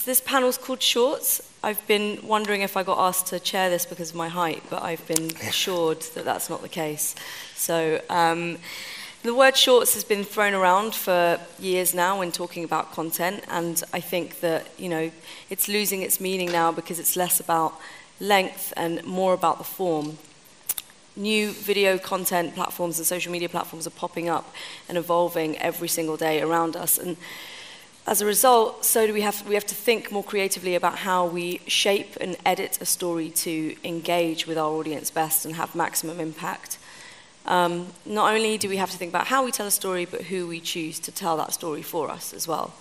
this panel's called Shorts. I've been wondering if I got asked to chair this because of my height, but I've been assured that that's not the case. So the word shorts has been thrown around for years now when talking about content, and I think that, you know, it's losing its meaning now because it's less about length and more about the form. New video content platforms and social media platforms are popping up and evolving every single day around us, and as a result, so do we have to think more creatively about how we shape and edit a story to engage with our audience best and have maximum impact. Not only do we have to think about how we tell a story, but who we choose to tell that story for us as well.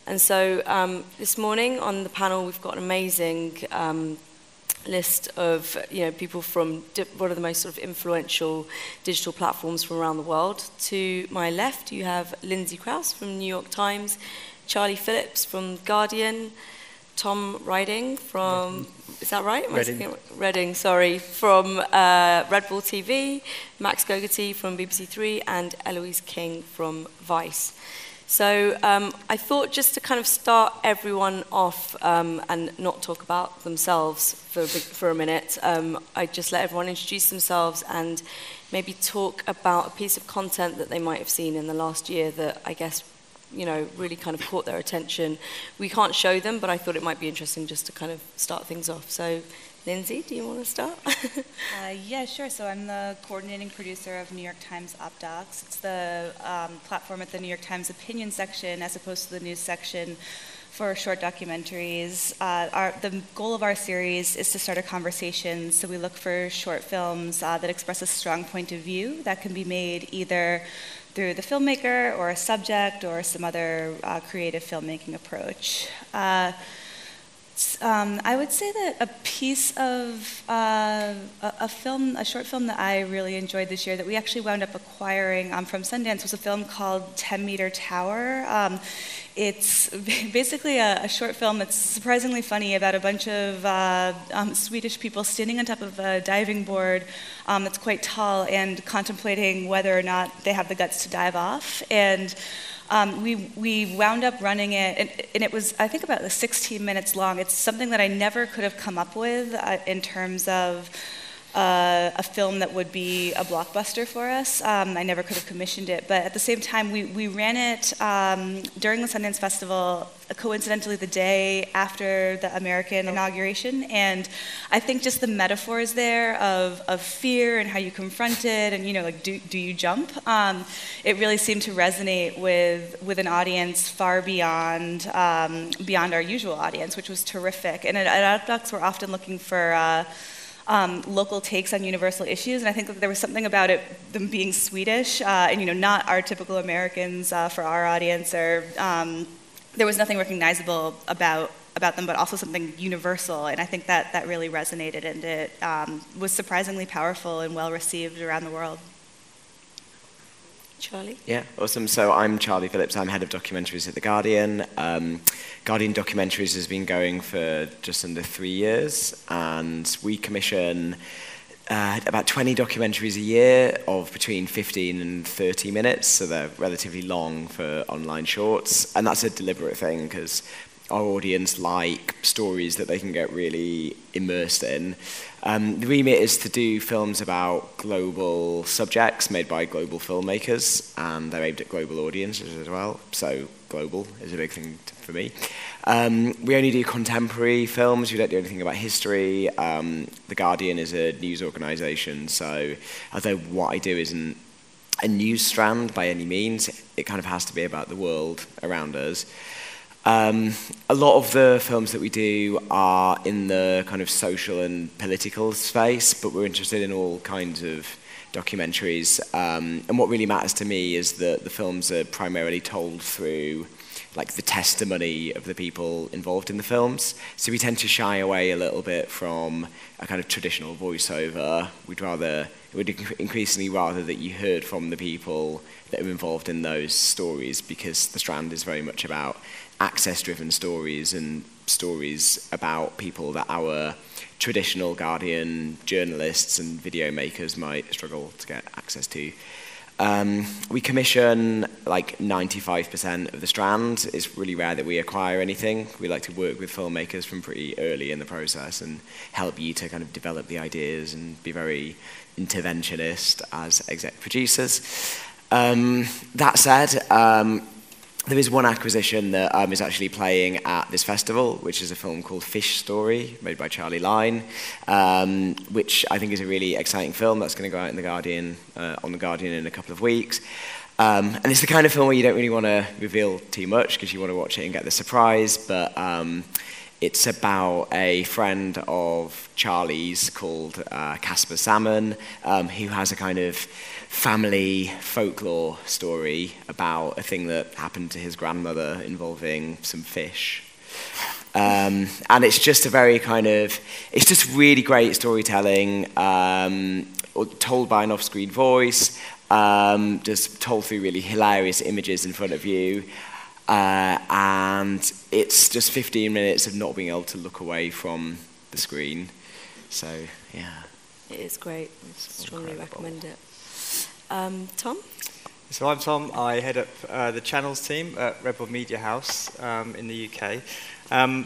And so this morning on the panel, we've got an amazing list of, you know, people from one of the most sort of influential digital platforms from around the world. To my left, you have Lindsay Crouse from New York Times, Charlie Phillips from Guardian, Tom Riding from, is that right? Reading, sorry, from Red Bull TV, Max Gogarty from BBC Three, and Eloise King from Vice. So I thought just to kind of start everyone off and not talk about themselves for a minute, I'd just let everyone introduce themselves and maybe talk about a piece of content that they might have seen in the last year that I guess, you know, really kind of caught their attention. We can't show them, but I thought it might be interesting just to kind of start things off. So, Lindsay, do you want to start? Yeah, sure. So I'm the coordinating producer of New York Times OpDocs. It's the platform at the New York Times opinion section as opposed to the news section for short documentaries. The goal of our series is to start a conversation. So we look for short films that express a strong point of view that can be made either through the filmmaker or a subject or some other creative filmmaking approach. I would say that a piece of a short film that I really enjoyed this year that we actually wound up acquiring from Sundance was a film called 10 Meter Tower. It's basically a short film that's surprisingly funny about a bunch of Swedish people standing on top of a diving board that's quite tall and contemplating whether or not they have the guts to dive off. And we wound up running it, and it was, I think, about 16 minutes long. It's something that I never could have come up with in terms of a film that would be a blockbuster for us. I never could have commissioned it, but at the same time, we ran it during the Sundance Festival, coincidentally the day after the American inauguration, and I think just the metaphors there of fear and how you confront it, and, you know, like, do you jump? It really seemed to resonate with an audience far beyond our usual audience, which was terrific. And at OpDocs, we're often looking for local takes on universal issues, and I think that there was something about it, them being Swedish, and, you know, not our typical Americans for our audience, or there was nothing recognizable about them, but also something universal, and I think that really resonated, and it was surprisingly powerful and well received around the world. Charlie? Yeah, awesome. So I'm Charlie Phillips. I'm head of documentaries at The Guardian. Guardian Documentaries has been going for just under 3 years, and we commission about 20 documentaries a year of between 15 and 30 minutes, so they're relatively long for online shorts, and that's a deliberate thing because our audience like stories that they can get really immersed in. The remit is to do films about global subjects made by global filmmakers, and they're aimed at global audiences as well, so global is a big thing for me. We only do contemporary films, we don't do anything about history. The Guardian is a news organisation, so although what I do isn't a news strand by any means, it kind of has to be about the world around us. A lot of the films that we do are in the kind of social and political space, but we're interested in all kinds of documentaries. And what really matters to me is that the films are primarily told through like the testimony of the people involved in the films. So we tend to shy away a little bit from a kind of traditional voiceover. We'd increasingly rather that you heard from the people that are involved in those stories, because the strand is very much about access-driven stories and stories about people that our traditional Guardian journalists and video makers might struggle to get access to. We commission like 95% of the Strand. It's really rare that we acquire anything. We like to work with filmmakers from pretty early in the process and help you to kind of develop the ideas and be very interventionist as exec producers. That said, there is one acquisition that is actually playing at this festival, which is a film called Fish Story, made by Charlie Line, which I think is a really exciting film that's going to go out in The Guardian, on The Guardian in a couple of weeks. And it's the kind of film where you don't really want to reveal too much because you want to watch it and get the surprise, but it's about a friend of Charlie's called Casper Salmon, who has a kind of family folklore story about a thing that happened to his grandmother involving some fish. And it's just a very kind of, it's just really great storytelling, told by an off-screen voice, just told through really hilarious images in front of you. And it's just 15 minutes of not being able to look away from the screen. So, yeah. It is great. I strongly recommend it. Tom? So I'm Tom. I head up the channels team at Red Bull Media House in the UK.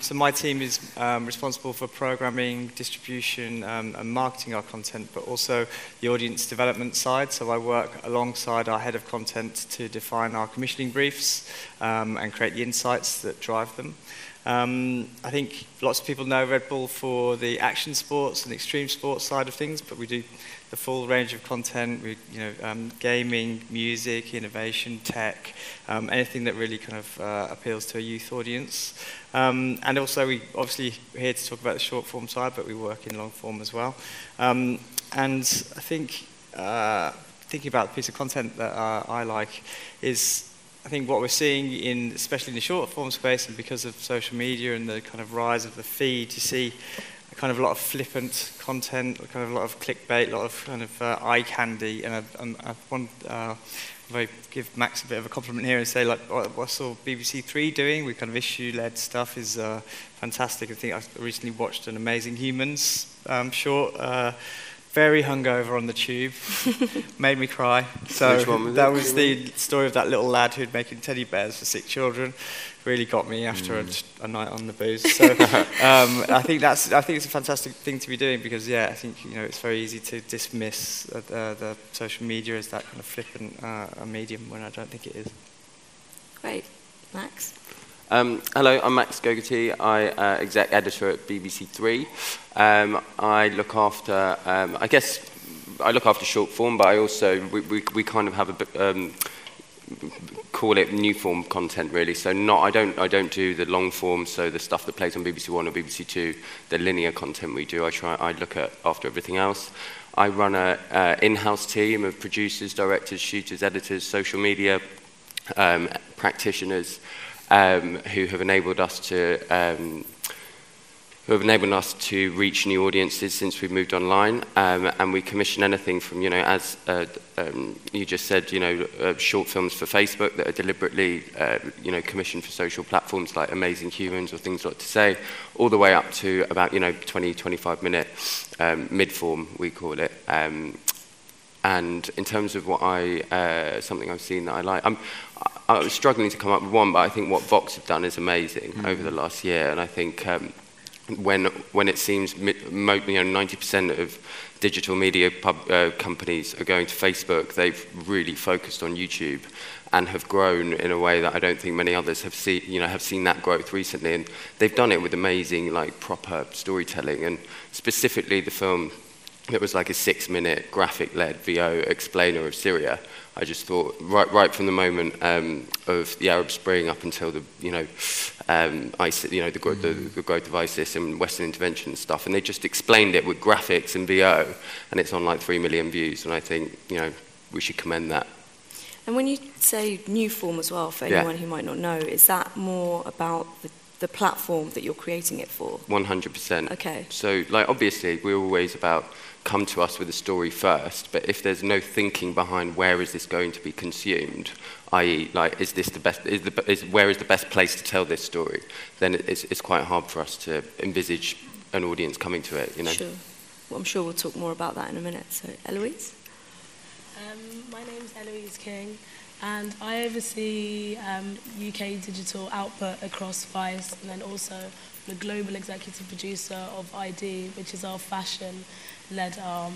So my team is responsible for programming, distribution, and marketing our content, but also the audience development side. So I work alongside our head of content to define our commissioning briefs and create the insights that drive them. I think lots of people know Red Bull for the action sports and extreme sports side of things, but we do the full range of content, gaming, music, innovation, tech, anything that really kind of appeals to a youth audience. And also we obviously are here to talk about the short form side, but we work in long form as well. And I think thinking about the piece of content that I like is, I think what we're seeing especially in the short form space, and because of social media and the kind of rise of the feed, you see kind of a lot of flippant content, kind of a lot of clickbait, a lot of kind of eye candy, and I want if I give Max a bit of a compliment here and say, like, what I saw BBC Three doing with kind of issue-led stuff is fantastic. I think I recently watched an Amazing Humans short, very hungover on the tube, made me cry. So Which one was that it? was the story of that little lad who'd making teddy bears for sick children. Really got me after a night on the booze. So I think it's a fantastic thing to be doing, because I think it's very easy to dismiss the social media as that kind of flippant medium, when I don't think it is. Great. Max? Hello, I'm Max Gogarty. I exec editor at BBC Three. I look after, I look after short form, but I also we kind of have a bit. Call it new form content, really. So I don't do the long form, so the stuff that plays on BBC One or BBC Two, the linear content we do. I look at after everything else. I run a in-house team of producers, directors, shooters, editors, social media practitioners who have enabled us to reach new audiences since we've moved online, and we commission anything from, as you just said, short films for Facebook that are deliberately, commissioned for social platforms like Amazing Humans or Things Like to Say, all the way up to about, 20, 25-minute mid-form, we call it. And in terms of what something I've seen that I like, I was struggling to come up with one, but I think what Vox have done is amazing over the last year, and I think when it seems 90% of digital media companies are going to Facebook, they've really focused on YouTube and have grown in a way that I don't think many others have seen that growth recently, and they've done it with amazing, proper storytelling, and specifically the film that was like a 6-minute graphic-led VO explainer of Syria. I just thought right from the moment of the Arab Spring up until the ISIS, the growth of ISIS and Western intervention and stuff, and they just explained it with graphics and VO, and it's on like 3 million views, and I think we should commend that. And when you say new form as well, for anyone who might not know, is that more about the platform that you're creating it for? 100%. Okay. So, obviously, we're always about come to us with a story first, but if there's no thinking behind where is this going to be consumed, i.e., is this the best? Where is the best place to tell this story? Then it's quite hard for us to envisage an audience coming to it. Sure. Well, I'm sure we'll talk more about that in a minute. So, Eloise? My my name's Eloise King, and I oversee UK digital output across Vice, and then also the global executive producer of ID, which is our fashion-led arm.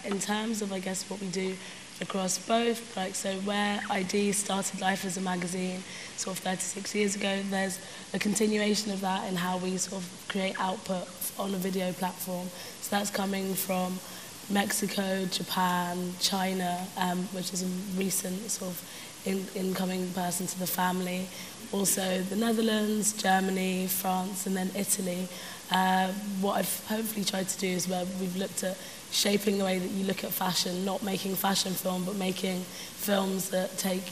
In terms of, I guess, what we do across both, like, so where ID started life as a magazine sort of 36 years ago, there's a continuation of that in how we sort of create output on a video platform. So that's coming from Mexico, Japan, China, which is a recent sort of incoming person to the family. Also the Netherlands, Germany, France, and then Italy. What I've hopefully tried to do is where we've looked at shaping the way that you look at fashion, not making fashion film, but making films that take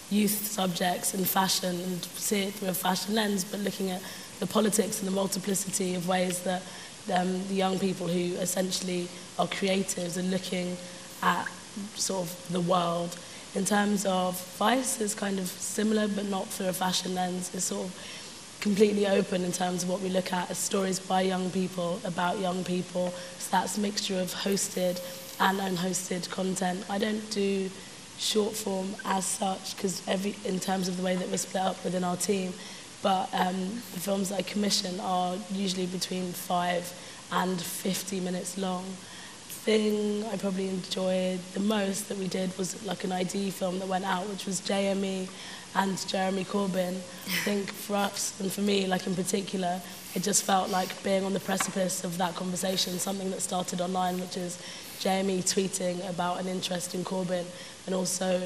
youth subjects and fashion and see it through a fashion lens, but looking at the politics and the multiplicity of ways that the young people who essentially are creatives are looking at sort of the world. In terms of Vice, it's kind of similar, but not through a fashion lens. It's sort of completely open in terms of what we look at as stories by young people, about young people. So that's a mixture of hosted and unhosted content. I don't do short form as such, because in terms of the way that we're split up within our team, but the films that I commission are usually between 5 and 50 minutes long. The thing I probably enjoyed the most that we did was like an ID film that went out, which was JME and Jeremy Corbyn. I think for us, and for me, like in particular, it just felt like being on the precipice of that conversation, something that started online, which is JME tweeting about an interest in Corbyn, and also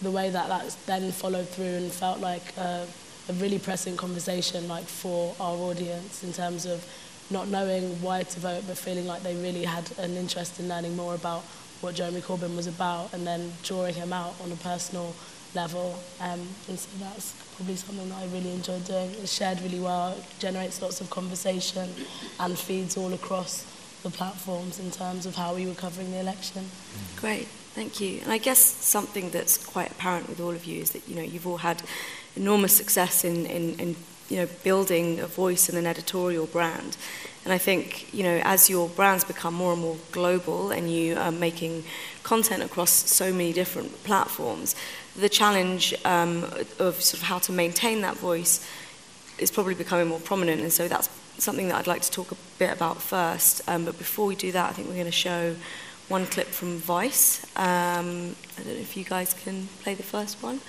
the way that that then followed through and felt like a really pressing conversation, like for our audience, in terms of not knowing why to vote, but feeling like they really had an interest in learning more about what Jeremy Corbyn was about, and then drawing him out on a personal level. And so that's probably something that I really enjoyed doing. It's shared really well, it generates lots of conversation, and feeds all across the platforms in terms of how we were covering the election. Great, thank you. And I guess something that's quite apparent with all of you is that, you know, you've all had enormous success in you know, building a voice and an editorial brand. And I think, you know, as your brands become more and more global and you are making content across so many different platforms, the challenge of sort of how to maintain that voice is probably becoming more prominent. And so that's something that I'd like to talk a bit about first. But before we do that, I think we're going to show one clip from Vice. I don't know if you guys can play the first one.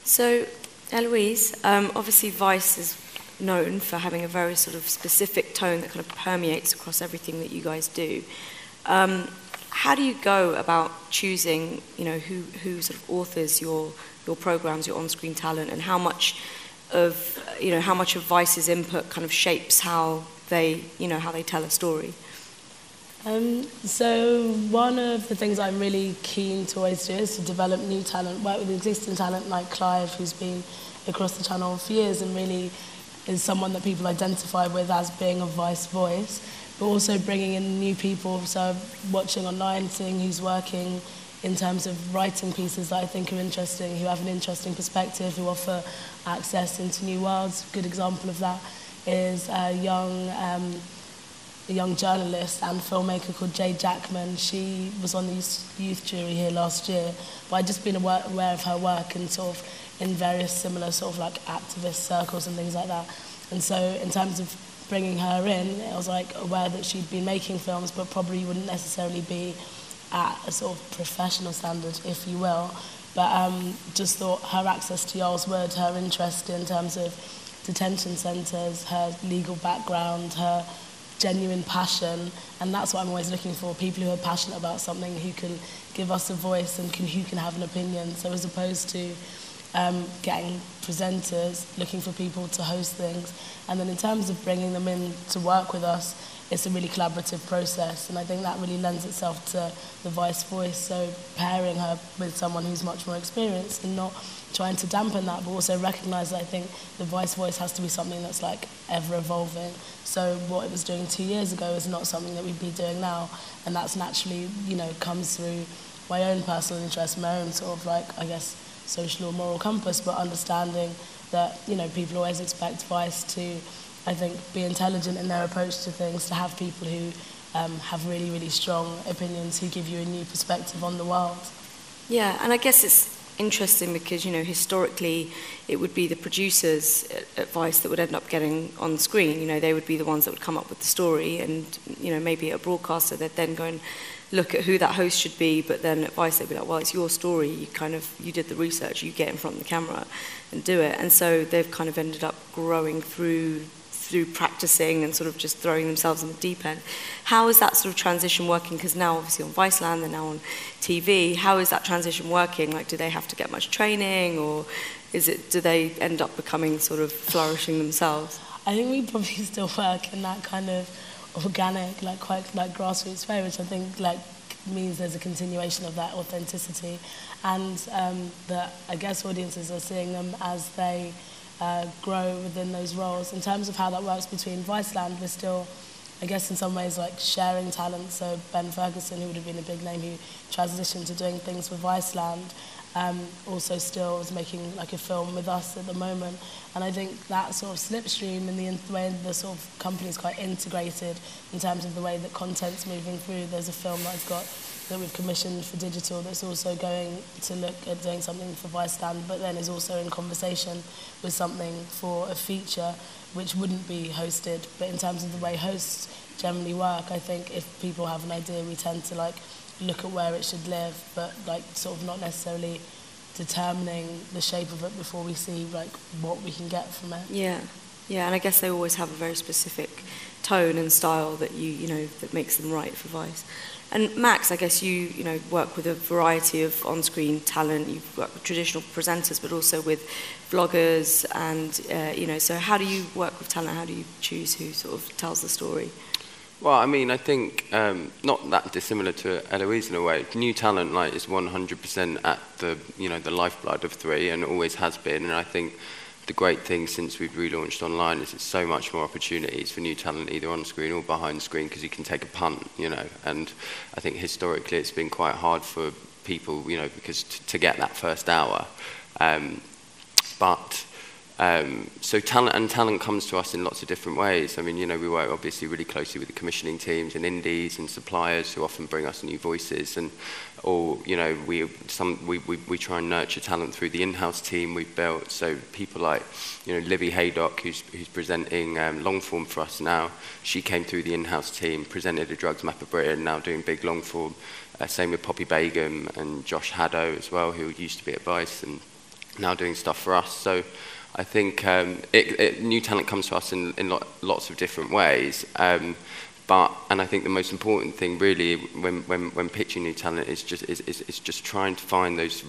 So, Eloise, obviously Vice is known for having a very sort of specific tone that kind of permeates across everything that you guys do. How do you go about choosing, you know, who sort of authors your programs, your on-screen talent, and how much of Vice's input kind of shapes how they tell a story? So one of the things I'm really keen to always do is to develop new talent, work with existing talent like Clive, who's been across the channel for years and really is someone that people identify with as being a Vice voice, but also bringing in new people. So watching online, seeing who's working in terms of writing pieces that I think are interesting, who have an interesting perspective, who offer access into new worlds. A good example of that is a young journalist and filmmaker called Jade Jackman. She was on the youth jury here last year, but I'd just been aware of her work and sort of in various similar sort of like activist circles and things like that. And so in terms of bringing her in, I was like aware that she'd been making films, but probably wouldn't necessarily be at a sort of professional standard, if you will. But just thought her access to Yarl's Wood, her interest in terms of detention centres, her legal background, her genuine passion, and that's what I'm always looking for, people who are passionate about something, who can give us a voice and who can have an opinion. So as opposed to getting presenters, looking for people to host things. And then in terms of bringing them in to work with us, it's a really collaborative process, and I think that really lends itself to the Vice voice. So pairing her with someone who's much more experienced and not trying to dampen that, but also recognise that I think the Vice voice has to be something that's like ever evolving. So what it was doing 2 years ago is not something that we'd be doing now, and that's naturally, you know, comes through my own personal interest, my own sort of like, I guess, social or moral compass, but understanding that, you know, people always expect Vice to, I think, be intelligent in their approach to things, to have people who have really, really strong opinions who give you a new perspective on the world. Yeah, and I guess it's interesting because, historically it would be the producers' advice that would end up getting on screen. They would be the ones that would come up with the story, and, maybe a broadcaster, they'd then go and look at who that host should be, but then advice, they'd be like, well, it's your story, you did the research, you get in front of the camera and do it. And so they've kind of ended up growing through practicing and sort of just throwing themselves in the deep end. How is that sort of transition working? Because now obviously on Viceland, they're now on TV. How is that transition working? Like, do they have to get much training, or do they end up becoming sort of flourishing themselves? I think we probably still work in that kind of organic, quite grassroots way, which I think means there's a continuation of that authenticity, and that I guess audiences are seeing them as they grow within those roles. In terms of how that works between Viceland, we're still, I guess in some ways, sharing talent. So Ben Ferguson, who would have been a big name, who transitioned to doing things for Viceland, also still is making a film with us at the moment. And I think that sort of slipstream and the way the sort of company is quite integrated in terms of the way that content's moving through. There's a film that we've commissioned for digital that's also going to look at doing something for Viceland, but then is also in conversation with something for a feature which wouldn't be hosted. But in terms of the way hosts generally work, I think if people have an idea, we tend to look at where it should live, but sort of not necessarily determining the shape of it before we see what we can get from it. Yeah, and I guess they always have a very specific tone and style that that makes them right for Vice. And Max, I guess you work with a variety of on-screen talent. You've worked with traditional presenters, but also with vloggers, and so how do you work with talent? How do you choose who sort of tells the story? Well, I mean, I think not that dissimilar to Eloise in a way. New talent is 100% at the lifeblood of 3, and always has been. And I think the great thing since we've relaunched online is there's so much more opportunities for new talent, either on screen or behind screen, because you can take a punt, And I think historically it's been quite hard for people, because to get that first hour. So talent comes to us in lots of different ways. I mean, we work obviously really closely with the commissioning teams and indies and suppliers who often bring us new voices, we try and nurture talent through the in-house team we've built. So people like Libby Haydock, who's presenting long form for us now. She came through the in-house team, presented a Drugs Map of Britain, now doing big long form. Same with Poppy Begum and Josh Haddo as well, who used to be at Vice and now doing stuff for us. So I think new talent comes to us in lots of different ways, and I think the most important thing really when pitching new talent is just trying to find those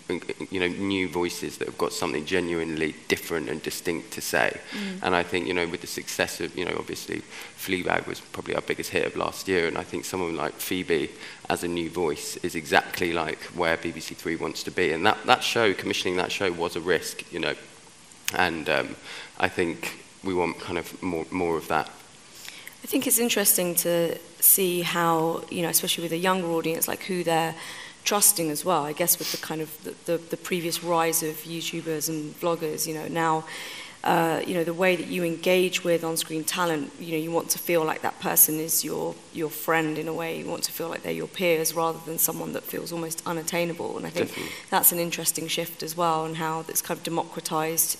new voices that have got something genuinely different and distinct to say. And I think with the success of obviously Fleabag was probably our biggest hit of last year, and I think someone like Phoebe as a new voice is exactly where BBC 3 wants to be, and that show, commissioning that show, was a risk, And I think we want kind of more of that. I think it's interesting to see how, especially with a younger audience, who they're trusting as well. I guess with the kind of the previous rise of YouTubers and vloggers, now, the way that you engage with on-screen talent, you want to feel like that person is your friend in a way. You want to feel like they're your peers rather than someone that feels almost unattainable. And I think that's an interesting shift as well, and how that's kind of democratized,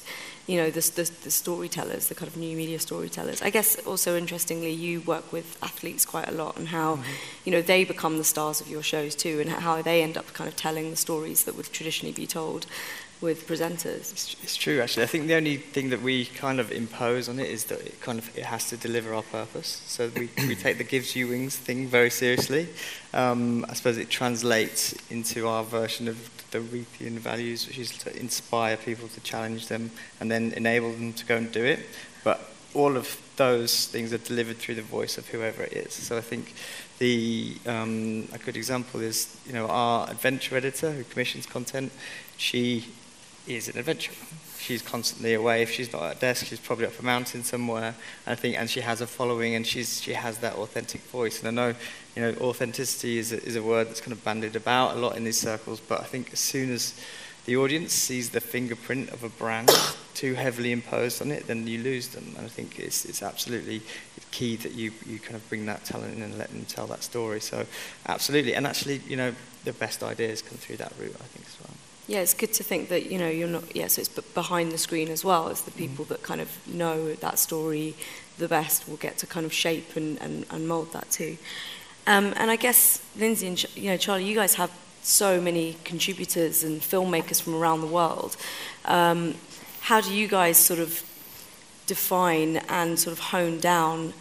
the storytellers, the kind of new media storytellers. I guess also interestingly, you work with athletes quite a lot, and how, they become the stars of your shows too, and how they end up kind of telling the stories that would traditionally be told with presenters. It's true, actually. I think the only thing that we kind of impose on it is that it has to deliver our purpose. So we take the gives you wings thing very seriously. I suppose it translates into our version of the Reithian values, which is to inspire people, to challenge them, and then enable them to go and do it. But all of those things are delivered through the voice of whoever it is. So I think a good example is, our adventure editor who commissions content. She is an adventurer. She's constantly away. If she's not at a desk, she's probably up a mountain somewhere. And she has a following, and she has that authentic voice. And I know, authenticity is a word that's kind of bandied about a lot in these circles. But I think as soon as the audience sees the fingerprint of a brand too heavily imposed on it, then you lose them. And I think it's absolutely, key that you kind of bring that talent in and let them tell that story. So absolutely, and actually, you know, the best ideas come through that route, I think, as well. Yeah, it's good to think that, you know, you're not, so it's behind the screen as well. It's the people that kind of know that story the best will get to kind of shape and mould that too. And I guess, Lindsay and Charlie, you guys have so many contributors and filmmakers from around the world. How do you guys sort of define and sort of hone down,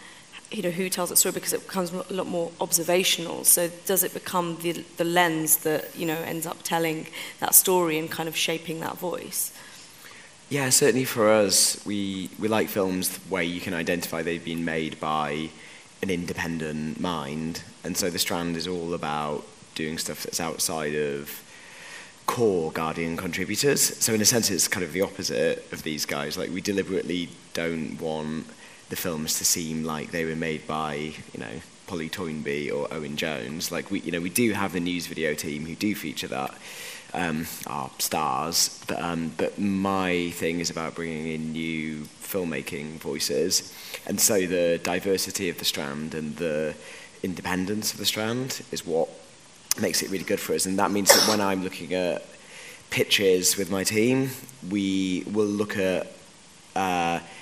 you know, who tells that story? Because it becomes a lot more observational. So does it become the lens that, you know, ends up telling that story and kind of shaping that voice? Yeah, certainly for us, we like films where you can identify they've been made by an independent mind. And so The Strand is all about doing stuff that's outside of core Guardian contributors. So in a sense, it's kind of the opposite of these guys. Like, we deliberately don't want the films to seem like they were made by, you know, Polly Toynbee or Owen Jones. Like, we do have the news video team who do feature that, are stars, but my thing is about bringing in new filmmaking voices, and so the diversity of The Strand and the independence of The Strand is what makes it really good for us. And that means that when I'm looking at pitches with my team, we will look at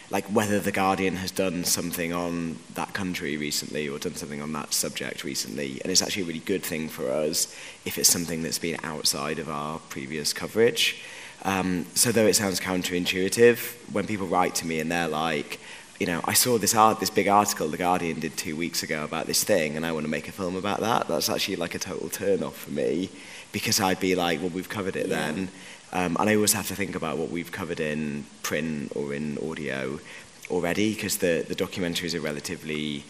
like whether The Guardian has done something on that country recently or done something on that subject recently. And it's actually a really good thing for us if it's something that's been outside of our previous coverage. So though it sounds counterintuitive, when people write to me and they're like, you know, I saw this big article The Guardian did 2 weeks ago about this thing and I want to make a film about that, that's actually like a total turn-off for me, because I'd be like, well, we've covered it then. And I always have to think about what we've covered in print or in audio already, because the documentaries are relatively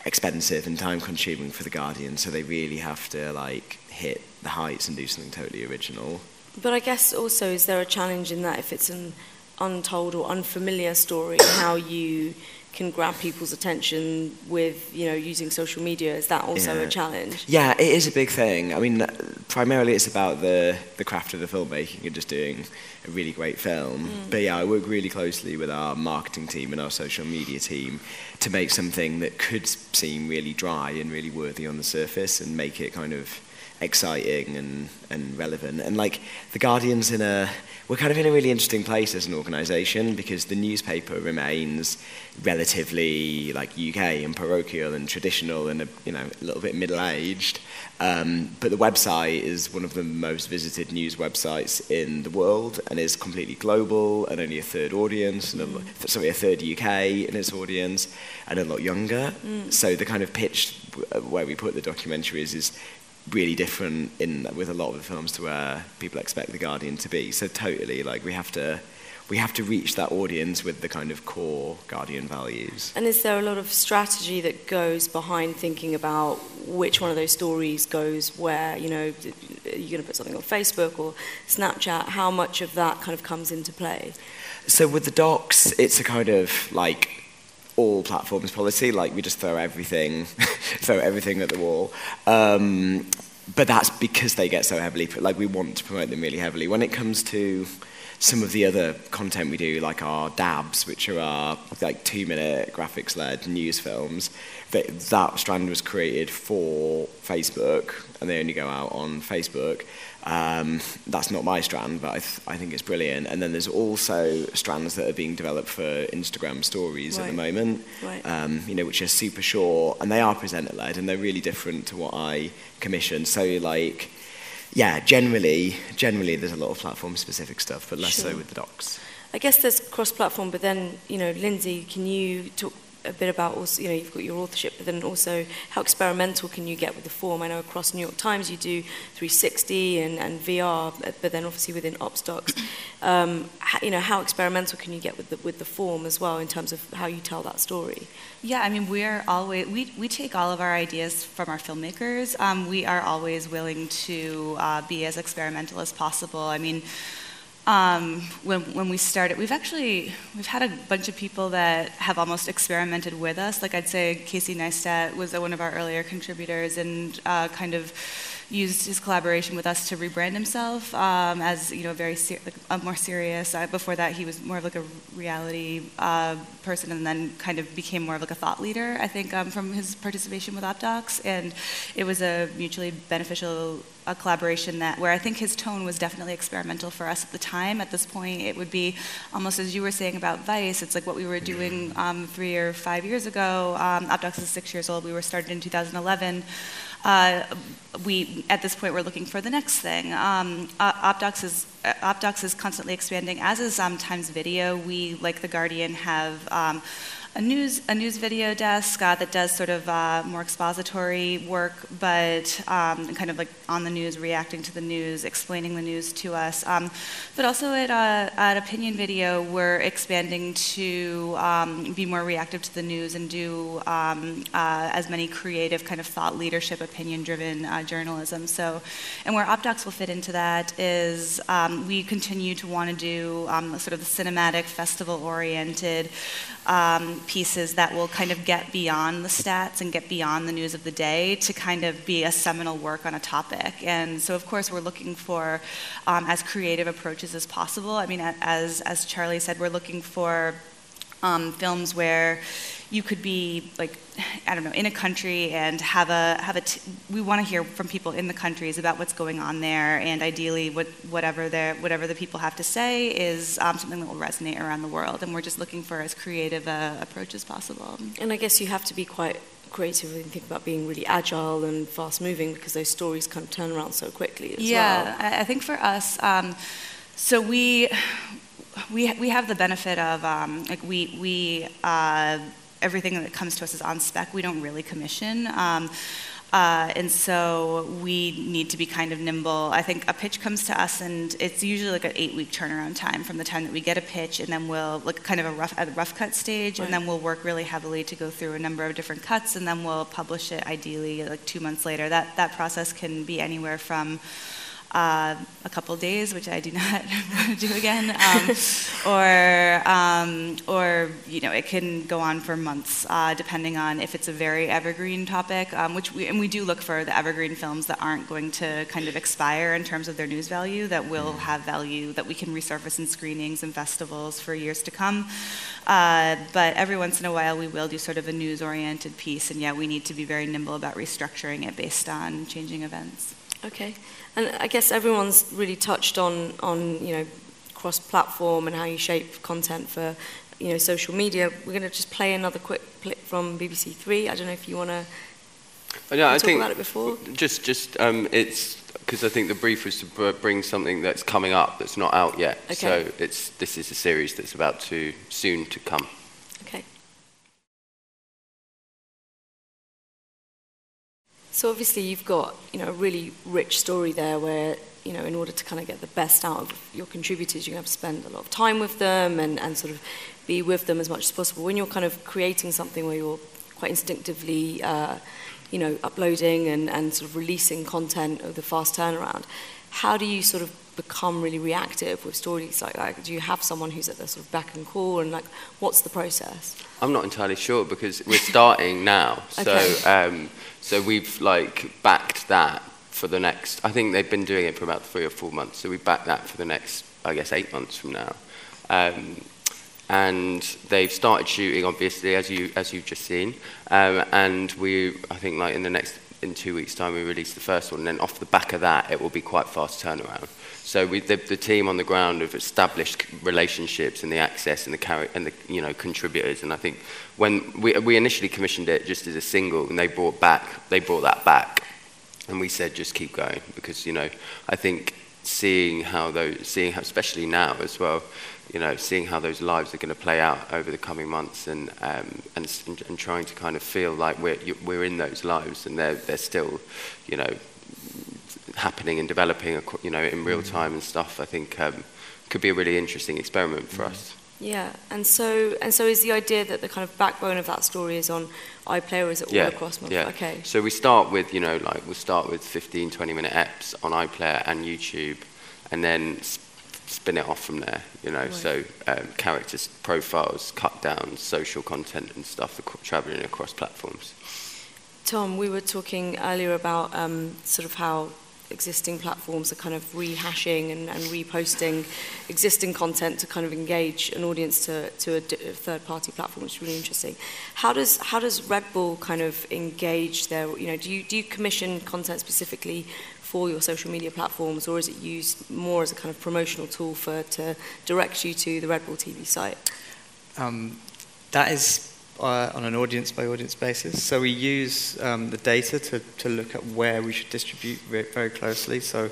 expensive and time-consuming for The Guardian, so they really have to like hit the heights and do something totally original. But I guess also, is there a challenge in that if it's an untold or unfamiliar story, how you can grab people's attention with, you know, using social media? Is that also a challenge? Yeah, it is a big thing. I mean, primarily it's about the craft of the filmmaking and just doing a really great film. But yeah, I work really closely with our marketing team and our social media team to make something that could seem really dry and really worthy on the surface and make it kind of exciting and relevant. And like The Guardian's we're kind of in a really interesting place as an organisation, because the newspaper remains relatively like UK and parochial and traditional and a little bit middle-aged, but the website is one of the most visited news websites in the world and is completely global and only a third audience, and a third UK in its audience and a lot younger. So the kind of pitch where we put the documentaries is really different with a lot of the films to where people expect The Guardian to be. So totally, like, we have to reach that audience with the kind of core Guardian values. And is there a lot of strategy that goes behind thinking about which one of those stories goes where? You know, are you going to put something on Facebook or Snapchat? How much of that kind of comes into play? So with the docs, it's a kind of like all platforms policy, like we just throw everything at the wall. But that's because they get so heavily, like we want to promote them really heavily. When it comes to some of the other content we do, like our dabs, which are our like 2-minute graphics-led news films, that strand was created for Facebook, and they only go out on Facebook. That's not my strand, but I think it's brilliant. And then there's also strands that are being developed for Instagram stories at the moment, which are super short, and they are presenter-led, and they're really different to what I commission. So like, yeah, generally there's a lot of platform-specific stuff, but less so with the docs. I guess there's cross-platform, but then, Lindsay, can you talk a bit about also, you've got your authorship, but then also how experimental can you get with the form? I know across New York Times you do 360 and VR, but then obviously within OpsDocs, how experimental can you get with the form as well in terms of how you tell that story? Yeah, I mean, we take all of our ideas from our filmmakers. We are always willing to be as experimental as possible. I mean, when we started, we've had a bunch of people that have almost experimented with us. Like I'd say Casey Neistat was one of our earlier contributors and kind of used his collaboration with us to rebrand himself as, you know, more serious. Before that, he was more of like a reality person, and then kind of became more of like a thought leader, I think, from his participation with OpDocs. And it was a mutually beneficial collaboration where I think his tone was definitely experimental for us at the time. At this point, it would be almost as you were saying about Vice. It's like what we were doing 3 or 5 years ago. OpDocs is 6 years old. We were started in 2011. At this point, we're looking for the next thing. OpDocs is constantly expanding, as is Times Video. We, like The Guardian, have a news video desk that does sort of more expository work, but kind of like on the news, reacting to the news, explaining the news to us. But also at Opinion Video, we're expanding to be more reactive to the news and do as many creative kind of thought leadership, opinion-driven journalism. So, and where OpDocs will fit into that is we continue to want to do sort of the cinematic, festival-oriented pieces that will kind of get beyond the stats and get beyond the news of the day to kind of be a seminal work on a topic. And so, of course, we're looking for as creative approaches as possible. I mean, as Charlie said, we're looking for films where you could be like, I don't know, in a country and we want to hear from people in the countries about what's going on there, and ideally whatever the people have to say is something that will resonate around the world. And we're just looking for as creative a approach as possible. And I guess you have to be quite creative and think about being really agile and fast moving, because those stories kind of turn around so quickly as well. Yeah, I think for us, so we have the benefit of everything that comes to us is on spec. We don't really commission. And so we need to be kind of nimble. I think a pitch comes to us, and it's usually like an 8-week turnaround time from the time that we get a pitch, and then we'll like kind of at the rough cut stage, right. And then we'll work really heavily to go through a number of different cuts, and then we'll publish it ideally like 2 months later. That process can be anywhere from a couple days, which I do not want to do again, or you know, it can go on for months, depending on if it's a very evergreen topic, which we do look for the evergreen films that aren't going to kind of expire in terms of their news value, that will have value that we can resurface in screenings and festivals for years to come. But every once in a while, we will do sort of a news-oriented piece, and yeah, we need to be very nimble about restructuring it based on changing events. Okay. And I guess everyone's really touched on you know, cross-platform and how you shape content for, you know, social media. We're going to just play another quick clip from BBC Three. I don't know if you want to talk about it before. Just it's because I think the brief was to bring something that's coming up that's not out yet. Okay. So this is a series that's about to soon to come. Okay. So obviously you've got, you know, a really rich story there where, you know, in order to kind of get the best out of your contributors, you're going to have to spend a lot of time with them and sort of be with them as much as possible. When you're kind of creating something where you're quite instinctively, you know, uploading and sort of releasing content with a fast turnaround, how do you sort of become really reactive with stories like that? Do you have someone who's at the sort of beck and call, and like, what's the process? I'm not entirely sure, because we're starting now. Okay. So we've like backed that for the next, I think they've been doing it for about 3 or 4 months. So we backed that for the next, I guess, 8 months from now. And they've started shooting, obviously, as you've just seen. And I think like in 2 weeks' time, we release the first one. And then off the back of that, it will be quite fast turnaround. So the team on the ground have established relationships and the access and the you know, contributors. And I think when we initially commissioned it just as a single, and they brought that back, and we said just keep going, because, you know, I think seeing how especially now as well, you know, seeing how those lives are going to play out over the coming months, and trying to kind of feel like we're in those lives, and they're still, you know, happening and developing, you know, in real time and stuff. I think could be a really interesting experiment for us. Yeah, and so is the idea that the kind of backbone of that story is on iPlayer, or is it all across? Yeah. Okay. So we start with, you know, like we'll start with 15, 20-minute eps on iPlayer and YouTube, and then spin it off from there, you know. Right. So characters, profiles, cut downs, social content and stuff, traveling across platforms. Tom, we were talking earlier about sort of how existing platforms are kind of rehashing and reposting existing content to kind of engage an audience to a third-party platform, which is really interesting. How does Red Bull kind of engage their, do you commission content specifically for your social media platforms, or is it used more as a kind of promotional tool to direct you to the Red Bull TV site? That is on an audience-by-audience basis. So we use the data to look at where we should distribute very closely. So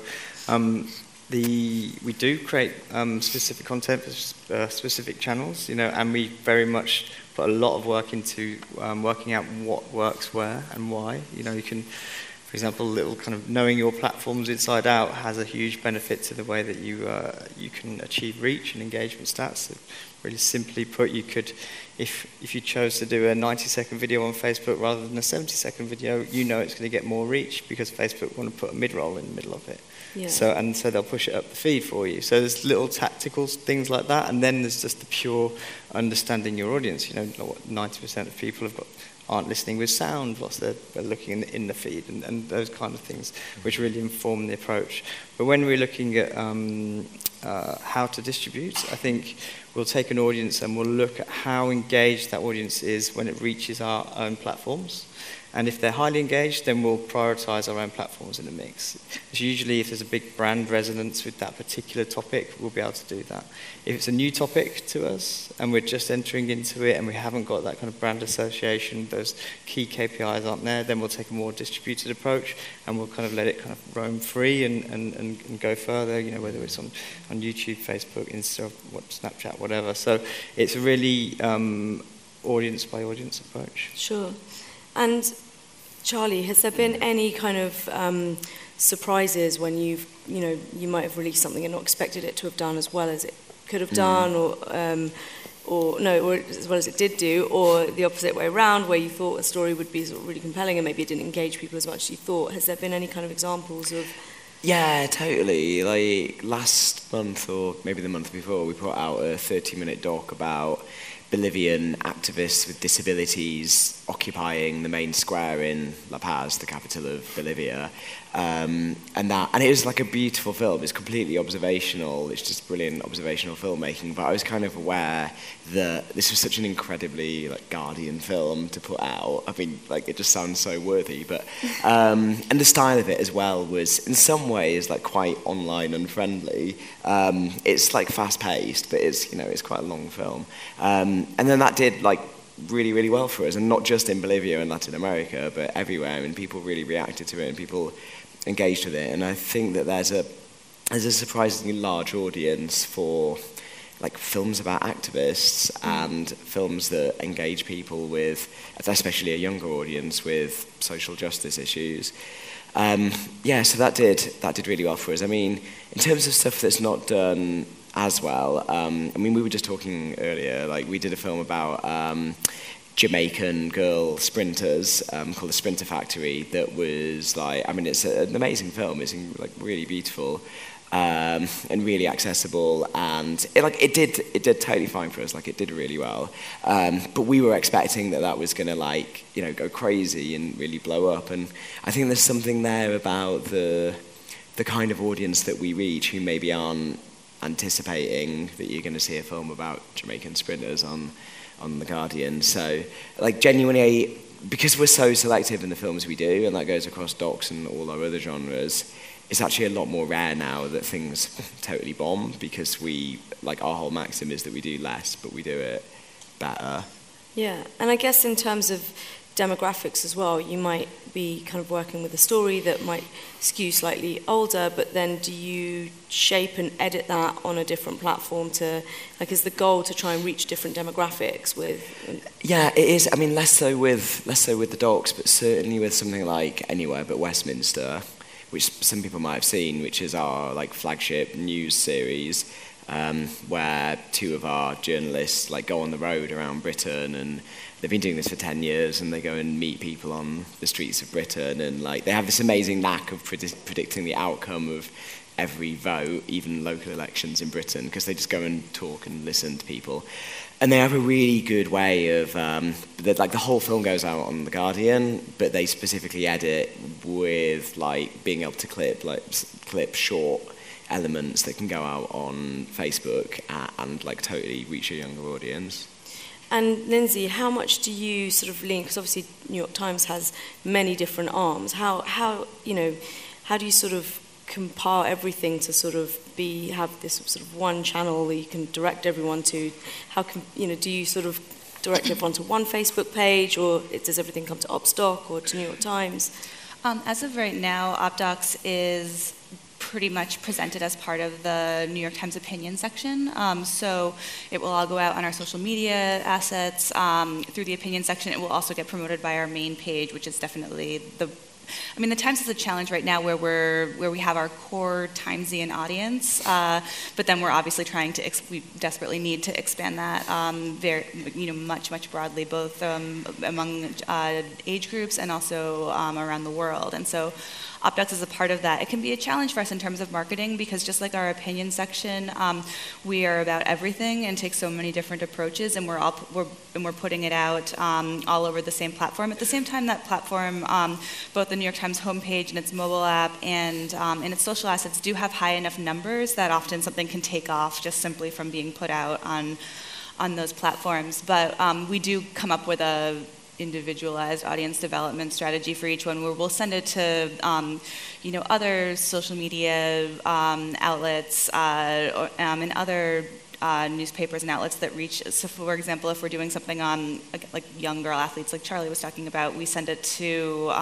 we do create specific content for specific channels, and we very much put a lot of work into working out what works where and why. You can, for example, little kind of knowing your platforms inside out has a huge benefit to the way that you can achieve reach and engagement stats. So really simply put, you could, if you chose to do a 90-second video on Facebook rather than a 70-second video, it's going to get more reach because Facebook want to put a mid-roll in the middle of it. Yeah. So they'll push it up the feed for you. So there's little tactical things like that, and then there's just the pure understanding your audience. What 90% of people aren't listening with sound whilst they're looking in the feed, and those kind of things, which really inform the approach. But when we're looking at how to distribute, I think we'll take an audience and we'll look at how engaged that audience is when it reaches our own platforms. And if they're highly engaged, then we'll prioritize our own platforms in the mix. It's usually, if there's a big brand resonance with that particular topic, we'll be able to do that. If it's a new topic to us and we're just entering into it and we haven't got that kind of brand association, those key KPIs aren't there, then we'll take a more distributed approach and we'll kind of let it kind of roam free and go further, whether it's on YouTube, Facebook, Insta, Snapchat, whatever. So it's a really audience by audience approach. Sure. And Charlie, has there been any kind of surprises when you might have released something and not expected it to have done as well as it could have done, or as well as it did do, or the opposite way around, where you thought a story would be sort of really compelling and maybe it didn't engage people as much as you thought? Has there been any kind of examples of? Yeah, totally. Like last month or maybe the month before, we put out a 30-minute doc about Bolivian activists with disabilities occupying the main square in La Paz, the capital of Bolivia, and it was like a beautiful film. It's completely observational. It's just brilliant observational filmmaking. But I was kind of aware that this was such an incredibly Guardian film to put out. I mean, it just sounds so worthy. But and the style of it as well was in some ways quite online unfriendly. It's fast paced, but it's quite a long film. And then that did really, really well for us, and not just in Bolivia and Latin America, but everywhere, and people really reacted to it, and people engaged with it. And I think that there's a surprisingly large audience for films about activists and films that engage people with, especially a younger audience, with social justice issues. So that did really well for us. I mean, in terms of stuff that's not done as well, we were just talking earlier, we did a film about Jamaican girl sprinters called The Sprinter Factory that was it's an amazing film. It's really beautiful and really accessible, and it did totally fine for us. It did really well, but we were expecting that was going to go crazy and really blow up. And I think there's something there about the kind of audience that we reach who maybe aren't anticipating that you're going to see a film about Jamaican sprinters on The Guardian. So, genuinely, because we're so selective in the films we do, and that goes across docs and all our other genres, it's actually a lot more rare now that things totally bomb, because our whole maxim is that we do less, but we do it better. Yeah, and I guess in terms of demographics as well, you might be kind of working with a story that might skew slightly older, but then do you shape and edit that on a different platform to, is the goal to try and reach different demographics with? Yeah, it is. I mean, less so with the docs, but certainly with something like Anywhere But Westminster, which some people might have seen, which is our flagship news series. where two of our journalists like go on the road around Britain, and they've been doing this for 10 years, and they go and meet people on the streets of Britain, and like they have this amazing knack of predicting the outcome of every vote, even local elections in Britain, because they just go and talk and listen to people. And they have a really good way of, like the whole film goes out on The Guardian, but they specifically edit with like being able to clip short elements that can go out on Facebook and like totally reach a younger audience. And Lindsay, how much do you sort of lean, because obviously New York Times has many different arms, how do you sort of compile everything to sort of have this sort of one channel that you can direct everyone to? Do you sort of direct everyone to one Facebook page, or does everything come to OpStock or to New York Times? As of right now, OpDocs is pretty much presented as part of the New York Times opinion section. So it will all go out on our social media assets through the opinion section. It will also get promoted by our main page, which is definitely the Times is a challenge right now where we have our core Timesian audience, but then we're obviously trying to, we desperately need to expand that much broadly, both among age groups and also around the world. And so OpDocs is a part of that. It can be a challenge for us in terms of marketing, because just like our opinion section, we are about everything and take so many different approaches, and we're putting it out all over the same platform. At the same time, that platform, both the New York Times homepage and its mobile app and its social assets do have high enough numbers that often something can take off just simply from being put out on those platforms. But we do come up with a individualized audience development strategy for each one, where we'll send it to other social media outlets and other newspapers and outlets that reach. So for example, if we're doing something on like young girl athletes like Charlie was talking about, we send it to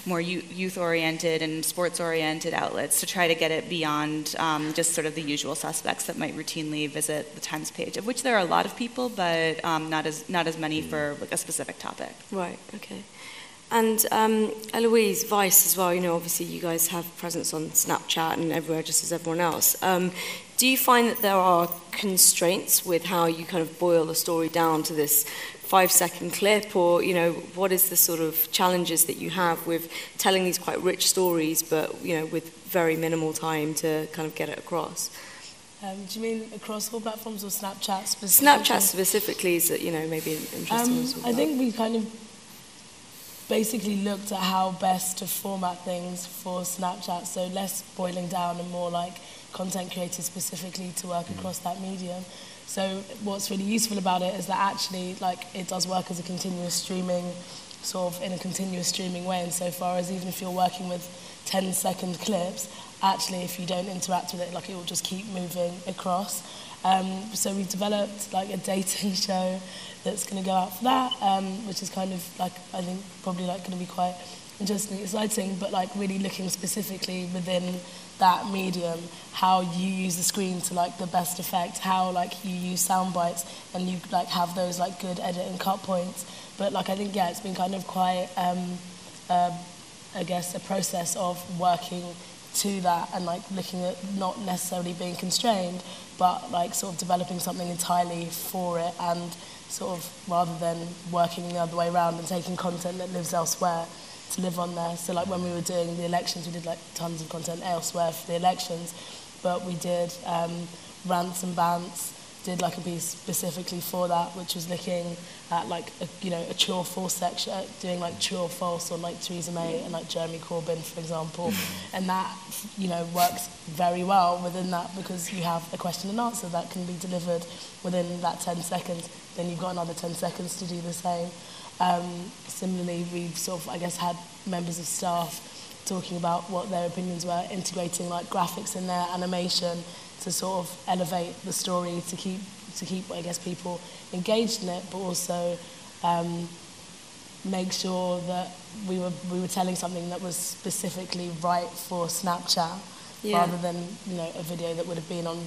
more youth-oriented and sports-oriented outlets to try to get it beyond just sort of the usual suspects that might routinely visit the Times page, of which there are a lot of people, but not as many for like a specific topic. Right, okay. And Eloise, Vice as well, obviously you guys have presence on Snapchat and everywhere just as everyone else. Do you find that there are constraints with how you kind of boil a story down to this 5-second clip, or, what is the sort of challenges that you have with telling these quite rich stories, but, with very minimal time to kind of get it across? Do you mean across all platforms or Snapchat specifically? Snapchat specifically is, maybe interesting. I think we kind of basically looked at how best to format things for Snapchat, so less boiling down and more like content creators specifically to work across that medium. So what's really useful about it is that actually it does work as a continuous streaming, sort of in a continuous streaming way, insofar as even if you're working with 10-second clips, actually if you don't interact with it, it will just keep moving across. So we've developed a dating show that's going to go out for that, which is kind of I think probably going to be quite interesting and exciting, but really looking specifically within that medium, how you use the screen to the best effect, how you use sound bites and you have those good edit and cut points. But I think it's been kind of quite I guess a process of working to that and looking at not necessarily being constrained, but sort of developing something entirely for it, and sort of rather than working the other way around and taking content that lives elsewhere to live on there. So when we were doing the elections, we did tons of content elsewhere for the elections, but we did rants and bants, did a piece specifically for that, which was looking at a true or false section, doing true or false on Theresa May and Jeremy Corbyn, for example, and that works very well within that, because you have a question and answer that can be delivered within that 10 seconds. Then you've got another 10 seconds to do the same. Similarly, we've sort of, I guess, had members of staff talking about what their opinions were, integrating graphics in their animation to sort of elevate the story, to keep I guess people engaged in it, but also make sure that we were telling something that was specifically right for Snapchat, rather than a video that would have been on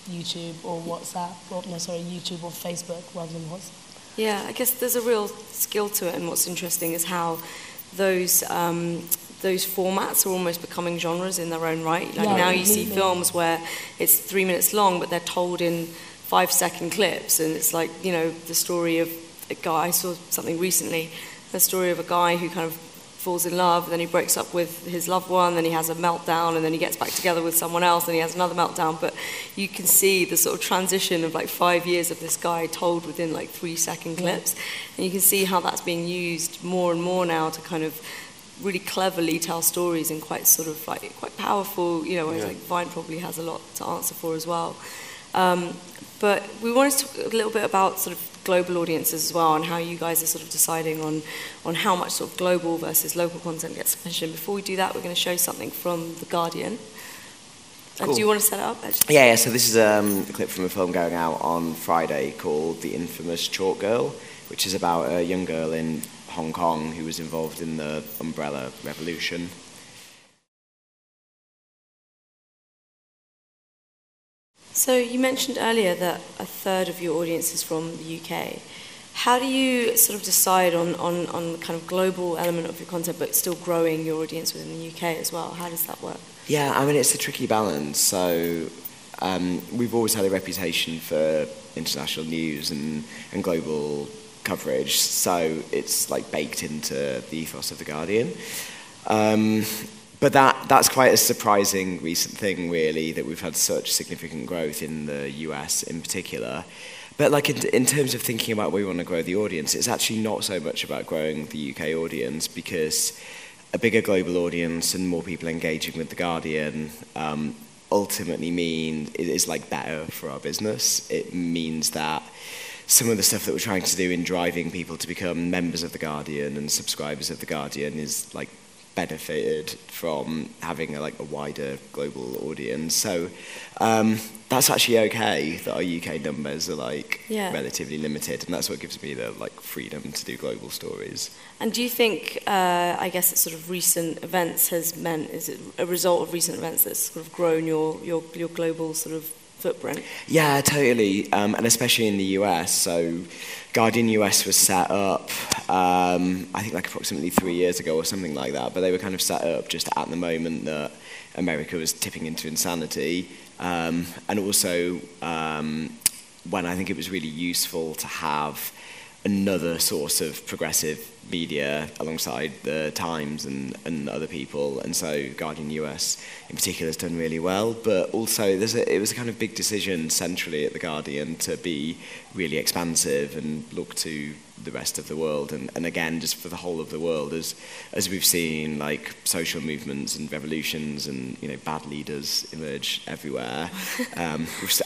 YouTube or WhatsApp, YouTube or Facebook rather than WhatsApp. Yeah, I guess there's a real skill to it, and what's interesting is how those those formats are almost becoming genres in their own right. Like Yeah, now you see completely. films where it's 3 minutes long, but they're told in 5-second clips, and it's like, you know, the story of a guy. I saw something recently, the story of a guy who kind of falls in love, and then he breaks up with his loved one, then he has a meltdown, and then he gets back together with someone else, and he has another meltdown. But you can see the sort of transition of like 5 years of this guy told within like 3-second clips, and you can see how that's being used more and more now to kind of really cleverly tell stories in quite sort of like quite powerful, you know, whereas like Vine probably has a lot to answer for as well. But we wanted to talk a little bit about sort of global audiences as well, and how you guys are sort of deciding on how much sort of global versus local content gets mentioned. Before we do that, we're going to show something from The Guardian. Cool. Do you want to set it up, actually? Yeah, so this is a clip from a film going out on Friday called The Infamous Chalk Girl, which is about a young girl in Hong Kong who was involved in the Umbrella Revolution. So you mentioned earlier that a third of your audience is from the UK. How do you sort of decide on the kind of global element of your content, but still growing your audience within the UK as well? How does that work? Yeah, I mean, it's a tricky balance. So we've always had a reputation for international news and global coverage, so it's like baked into the ethos of The Guardian. But that's quite a surprising recent thing, really, that we've had such significant growth in the US in particular. But like in terms of thinking about where we want to grow the audience, it's actually not so much about growing the UK audience, because a bigger global audience and more people engaging with The Guardian ultimately is like better for our business. It means that some of the stuff that we're trying to do in driving people to become members of The Guardian and subscribers of The Guardian is like benefited from having a wider global audience. So that's actually okay that our UK numbers are relatively limited, and that's what gives me the freedom to do global stories. And do you think, I guess, that sort of recent events is it a result of recent events that's sort of grown your global sort of footprint? Yeah, totally, and especially in the US. So Guardian US was set up, I think approximately 3 years ago or something like that, but they were kind of set up just at the moment that America was tipping into insanity, and also when I think it was really useful to have another source of progressive media alongside the Times and other people, and so Guardian US in particular has done really well. But also it was a kind of big decision centrally at The Guardian to be really expansive and look to the rest of the world, and again just for the whole of the world, as we've seen social movements and revolutions and bad leaders emerge everywhere. I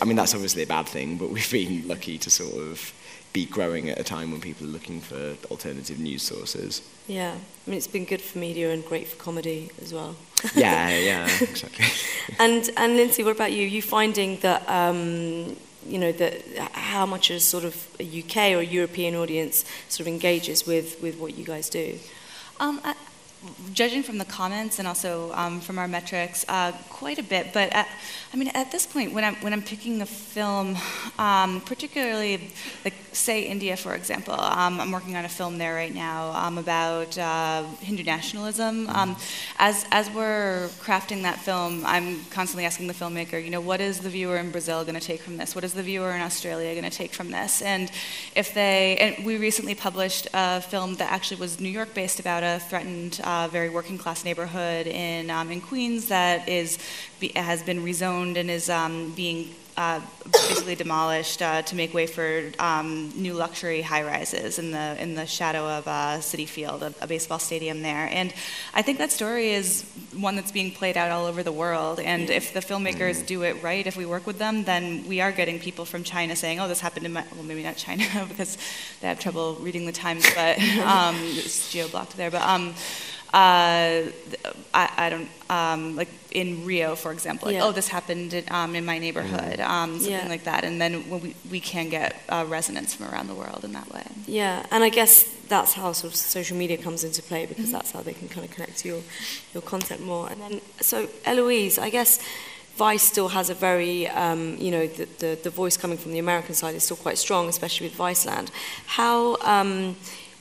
mean, that's obviously a bad thing, but we've been lucky to sort of be growing at a time when people are looking for alternative news sources. Yeah, I mean, it's been good for media and great for comedy as well. Yeah, exactly. And Lindsay, what about you? Are you finding that that how much a sort of a UK or a European audience sort of engages with what you guys do? Judging from the comments and also from our metrics, quite a bit. But I mean, at this point, when I'm picking a film, particularly say India, for example, I'm working on a film there right now about Hindu nationalism. As we're crafting that film, I'm constantly asking the filmmaker, what is the viewer in Brazil going to take from this? What is the viewer in Australia going to take from this? And we recently published a film that actually was New York based about a threatened, very working class neighborhood in Queens that has been rezoned and is being basically demolished to make way for new luxury high-rises in the shadow of Citi Field, a baseball stadium there. And I think that story is one that's being played out all over the world. And if the filmmakers do it right, if we work with them, then we are getting people from China saying, "Oh, this happened in well, maybe not China because they have trouble reading the Times, but it's geo-blocked there." But I don't in Rio, for example, oh, this happened in my neighborhood, something like that, and then we can get resonance from around the world in that way. Yeah, and I guess that's how sort of social media comes into play, because that's how they can kind of connect to your content more. And then, so Eloise, I guess Vice still has a very, the voice coming from the American side is still quite strong, especially with Viceland. How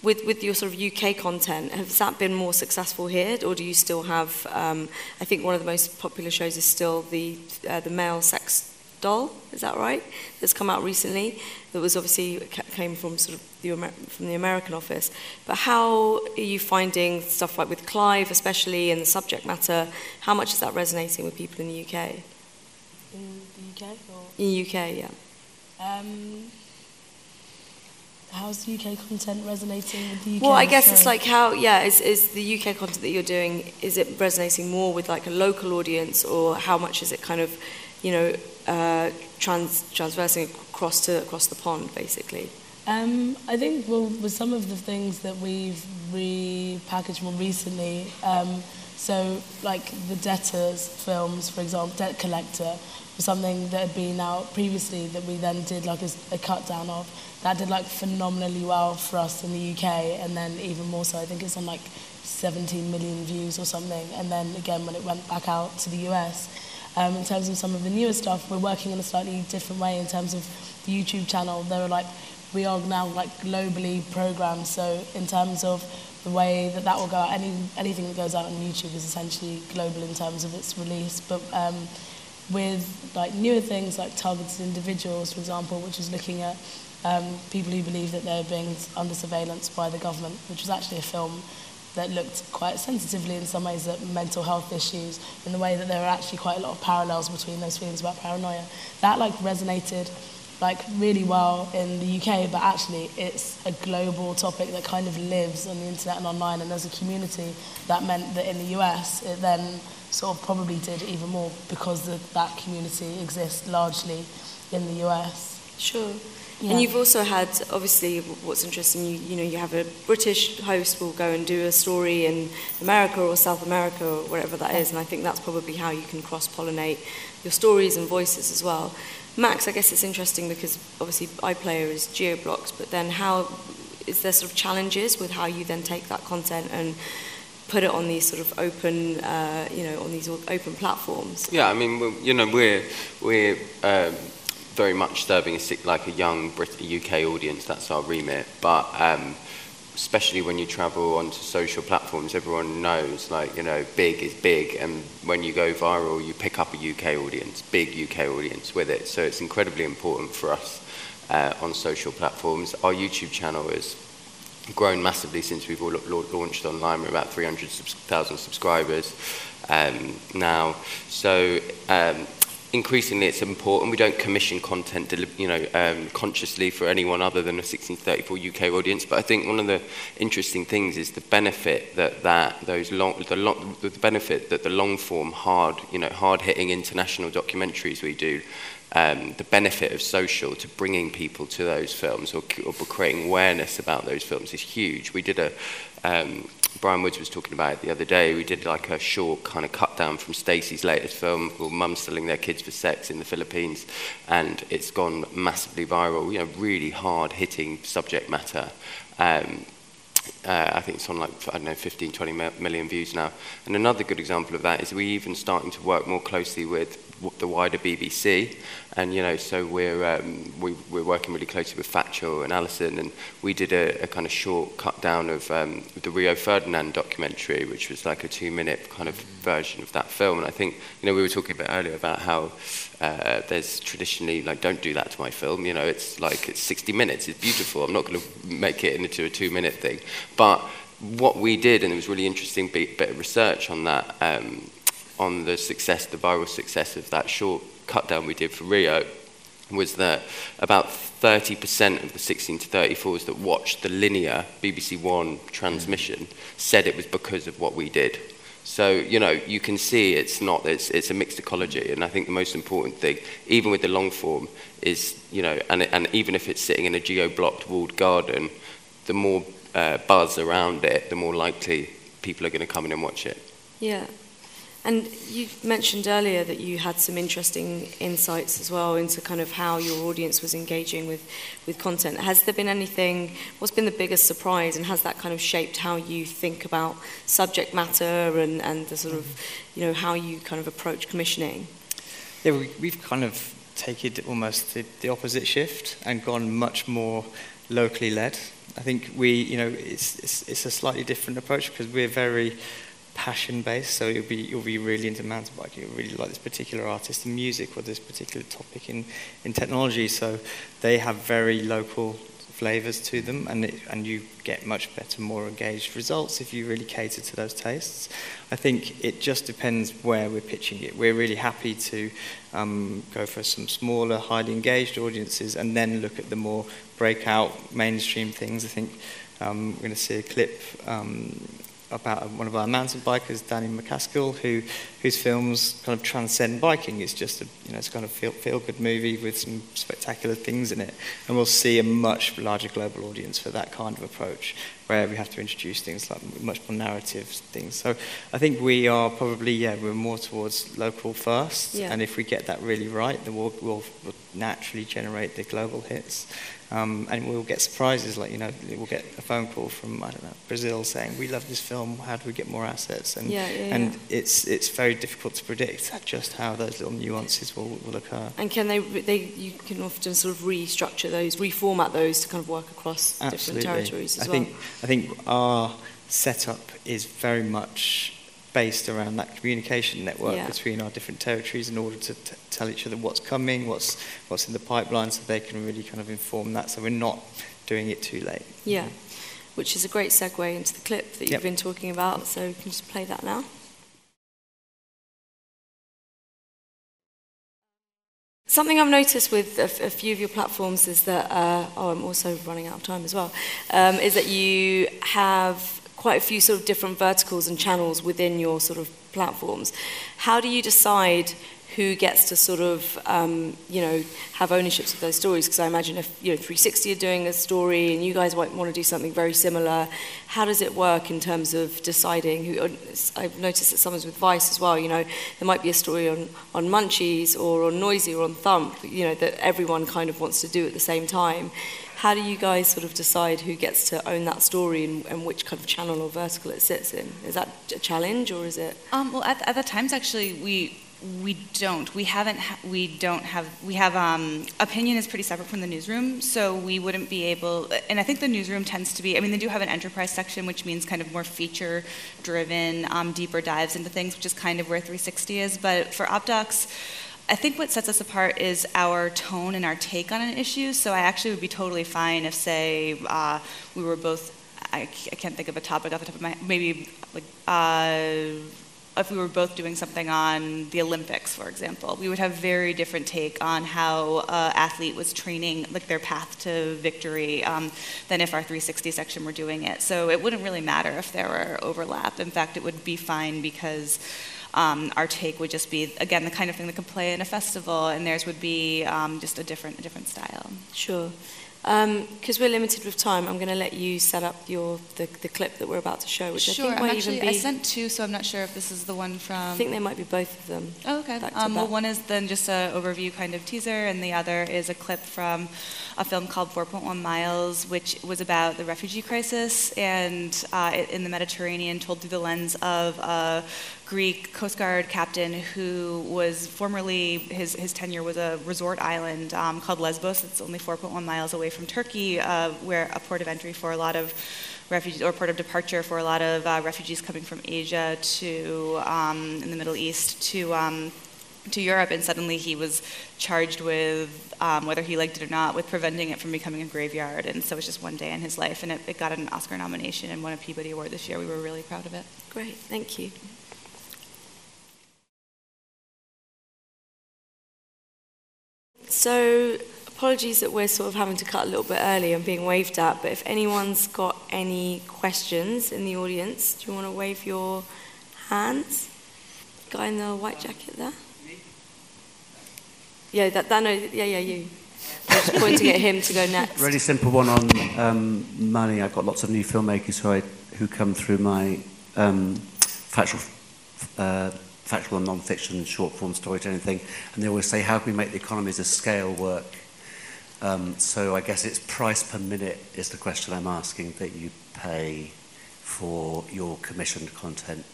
with your sort of UK content, has that been more successful here, or do you still have? I think one of the most popular shows is still the male sex doll. Is that right? That's come out recently. That was obviously came from sort of from the American office. But how are you finding stuff like with Clive, especially in the subject matter? How much is that resonating with people in the UK? In the UK? Or? In the UK, yeah. How's UK content resonating with the UK? Well, I guess it's like is the UK content that you're doing, is it resonating more with like a local audience, or how much is it kind of, transversing across the pond, basically? I think with some of the things that we've repackaged more recently, so like the Debtors films, for example, Debt Collector, was something that had been out previously that we then did like a cut down of. That did like phenomenally well for us in the UK, and then even more so, I think it's on like 17 million views or something. And then again, when it went back out to the US, in terms of some of the newer stuff, we're working in a slightly different way in terms of the YouTube channel. We are now like globally programmed, so in terms of the way that will go out, anything that goes out on YouTube is essentially global in terms of its release. But with like newer things like Targeted Individuals, for example, which is looking at people who believe that they're being under surveillance by the government, which was actually a film that looked quite sensitively in some ways at mental health issues, in the way that there are actually quite a lot of parallels between those feelings about paranoia. That like resonated like really well in the UK, but actually it's a global topic that kind of lives on the internet and online, and as a community that meant that in the US it then sort of probably did even more because that community exists largely in the US. Sure. Yeah. And you've also had, obviously, what's interesting, you have a British host will go and do a story in America or South America or wherever that is, and I think that's probably how you can cross-pollinate your stories and voices as well. Max, I guess it's interesting because obviously iPlayer is geo-blocked, but then how is there sort of challenges with how you then take that content and put it on these sort of open, on these open platforms? Yeah, I mean, we're very much serving like a young UK audience. That's our remit. But especially when you travel onto social platforms, everyone knows, big is big, and when you go viral, you pick up a UK audience, big UK audience with it. So it's incredibly important for us on social platforms. Our YouTube channel has grown massively since we've all launched online. We're about 300,000 subscribers now. So increasingly, it's important. We don't commission content, consciously for anyone other than a 16 to 34 UK audience. But I think one of the interesting things is the benefit that the long form, hard-hitting international documentaries we do. The benefit of social to bringing people to those films or creating awareness about those films is huge. We did Brian Woods was talking about it the other day. We did like a short kind of cut down from Stacey's latest film called Mums Selling Their Kids for Sex in the Philippines, and it's gone massively viral. Really hard-hitting subject matter. I think it's on 15, 20 million views now. And another good example of that is we're even starting to work more closely with the wider BBC, and so we're working really closely with Factual and Alison, and we did a kind of short cut down of the Rio Ferdinand documentary, which was like a 2-minute kind of version of that film. And I think we were talking a bit earlier about how there's traditionally don't do that to my film. It's 60 minutes. It's beautiful. I'm not going to make it into a 2-minute thing. But what we did, and it was really interesting bit of research on that. On the viral success of that short cut down we did for Rio, was that about 30% of the 16 to 34s that watched the linear BBC One transmission said it was because of what we did. So, you can see it's a mixed ecology, and I think the most important thing, even with the long form, is, and even if it's sitting in a geo-blocked walled garden, the more buzz around it, the more likely people are going to come in and watch it. Yeah. And you mentioned earlier that you had some interesting insights as well into kind of how your audience was engaging with content. Has there been what's been the biggest surprise, and has that kind of shaped how you think about subject matter and the sort of, how you kind of approach commissioning? Yeah, we've kind of taken almost the opposite shift and gone much more locally led. I think it's a slightly different approach because we're very passion-based, so you'll be really into mountain biking, you'll really like this particular artist in music or this particular topic in technology, so they have very local flavors to them, and you get much better, more engaged results if you really cater to those tastes. I think it just depends where we're pitching it. We're really happy to go for some smaller, highly engaged audiences and then look at the more breakout mainstream things. I think we're going to see a clip about one of our mountain bikers, Danny McCaskill, whose films kind of transcend biking. It's just it's kind of feel-good movie with some spectacular things in it, and we'll see a much larger global audience for that kind of approach, where we have to introduce things like much more narrative things. So I think we are probably we're more towards local first, and if we get that really right, then we'll naturally generate the global hits. And we'll get surprises, like, we'll get a phone call from, I don't know, Brazil saying, we love this film, how do we get more assets? And it's very difficult to predict just how those little nuances will occur. And can you can often sort of restructure those, reformat those to kind of work across different territories as well? I think our setup is very much based around that communication network between our different territories in order to tell each other what's coming, what's in the pipeline, so they can really kind of inform that, so we're not doing it too late. Yeah, which is a great segue into the clip that you've been talking about, so you can just play that now. Something I've noticed with a few of your platforms is that, I'm also running out of time as well, is that you have quite a few sort of different verticals and channels within your sort of platforms. How do you decide who gets to sort of, have ownerships of those stories? Because I imagine if 360 are doing a story and you guys might want to do something very similar, how does it work in terms of deciding who? I've noticed that sometimes with Vice as well, there might be a story on Munchies or on Noisy or on Thump, that everyone kind of wants to do at the same time. How do you guys sort of decide who gets to own that story and which kind of channel or vertical it sits in? Is that a challenge, or is it? Well, at the Times, actually, we don't. We have opinion is pretty separate from the newsroom, so we wouldn't be able. And I think the newsroom tends to be. I mean, they do have an enterprise section, which means kind of more feature-driven, deeper dives into things, which is kind of where 360 is. But for OpDocs, I think what sets us apart is our tone and our take on an issue. So I actually would be totally fine if, say, we were both, I can't think of a topic off the top of my head, maybe like if we were both doing something on the Olympics, for example, we would have very different take on how an athlete was training, like their path to victory, than if our 360 section were doing it. So it wouldn't really matter if there were overlap. In fact, it would be fine because our take would just be, again, the kind of thing that could play in a festival, and theirs would be just a different style. Sure. Because we're limited with time, I'm going to let you set up the clip that we're about to show, which I think might even be... I sent two, so I'm not sure if this is the one from... I think they might be both of them. Oh, okay. Well, one is then just an overview kind of teaser, and the other is a clip from a film called 4.1 Miles, which was about the refugee crisis and in the Mediterranean, told through the lens of a Greek Coast Guard captain who was formerly, his tenure was a resort island called Lesbos. It's only 4.1 miles away from Turkey, where a port of entry for a lot of refugees, or port of departure for a lot of refugees coming from Asia to in the Middle East to Europe, and suddenly he was charged with, whether he liked it or not, with preventing it from becoming a graveyard. And so it was just one day in his life, and it got an Oscar nomination and won a Peabody Award this year. We were really proud of it. Great, thank you. So, apologies that we're sort of having to cut a little bit early and being waved at, but if anyone's got any questions in the audience, do you want to wave your hands? Guy in the white jacket there? Yeah, you. I was pointing at him to go next. Really simple one on money. I've got lots of new filmmakers who come through my factual and non-fiction and short-form storytelling thing, and they always say, how can we make the economies of scale work? So I guess it's price per minute is the question I'm asking that you pay for your commissioned content.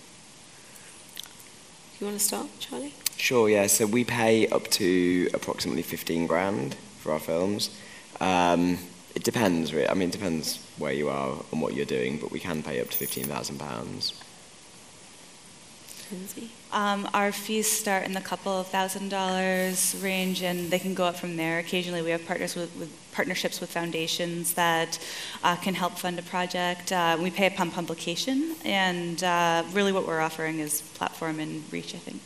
You want to start, Charlie? Sure, yeah. So we pay up to approximately 15 grand for our films. It depends, really. I mean, it depends where you are and what you're doing, but we can pay up to £15,000. Lindsay? Our fees start in the couple of $1,000s range, and they can go up from there. Occasionally, we have partnerships with foundations that can help fund a project. We pay upon publication, and really what we're offering is platform and reach, I think.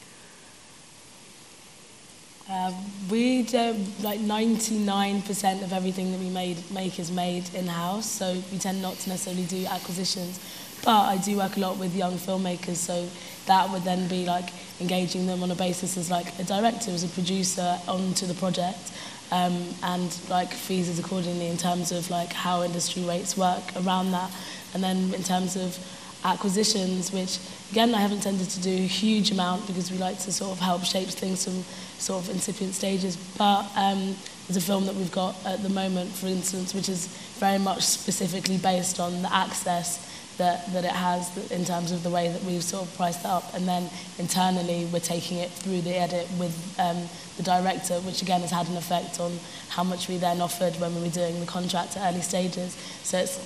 We do, like 99% of everything that we make is made in-house, so we tend not to necessarily do acquisitions. But I do work a lot with young filmmakers, so that would then be like engaging them on a basis as like a director, as a producer onto the project, and like fees is accordingly in terms of like how industry rates work around that. And then in terms of acquisitions, which again I haven't tended to do a huge amount because we like to sort of help shape things from sort of incipient stages, but there's a film that we've got at the moment, for instance, which is very much specifically based on the access that it has in terms of the way that we've sort of priced that up, and then internally we're taking it through the edit with the director, which again has had an effect on how much we then offered when we were doing the contract at early stages. So it's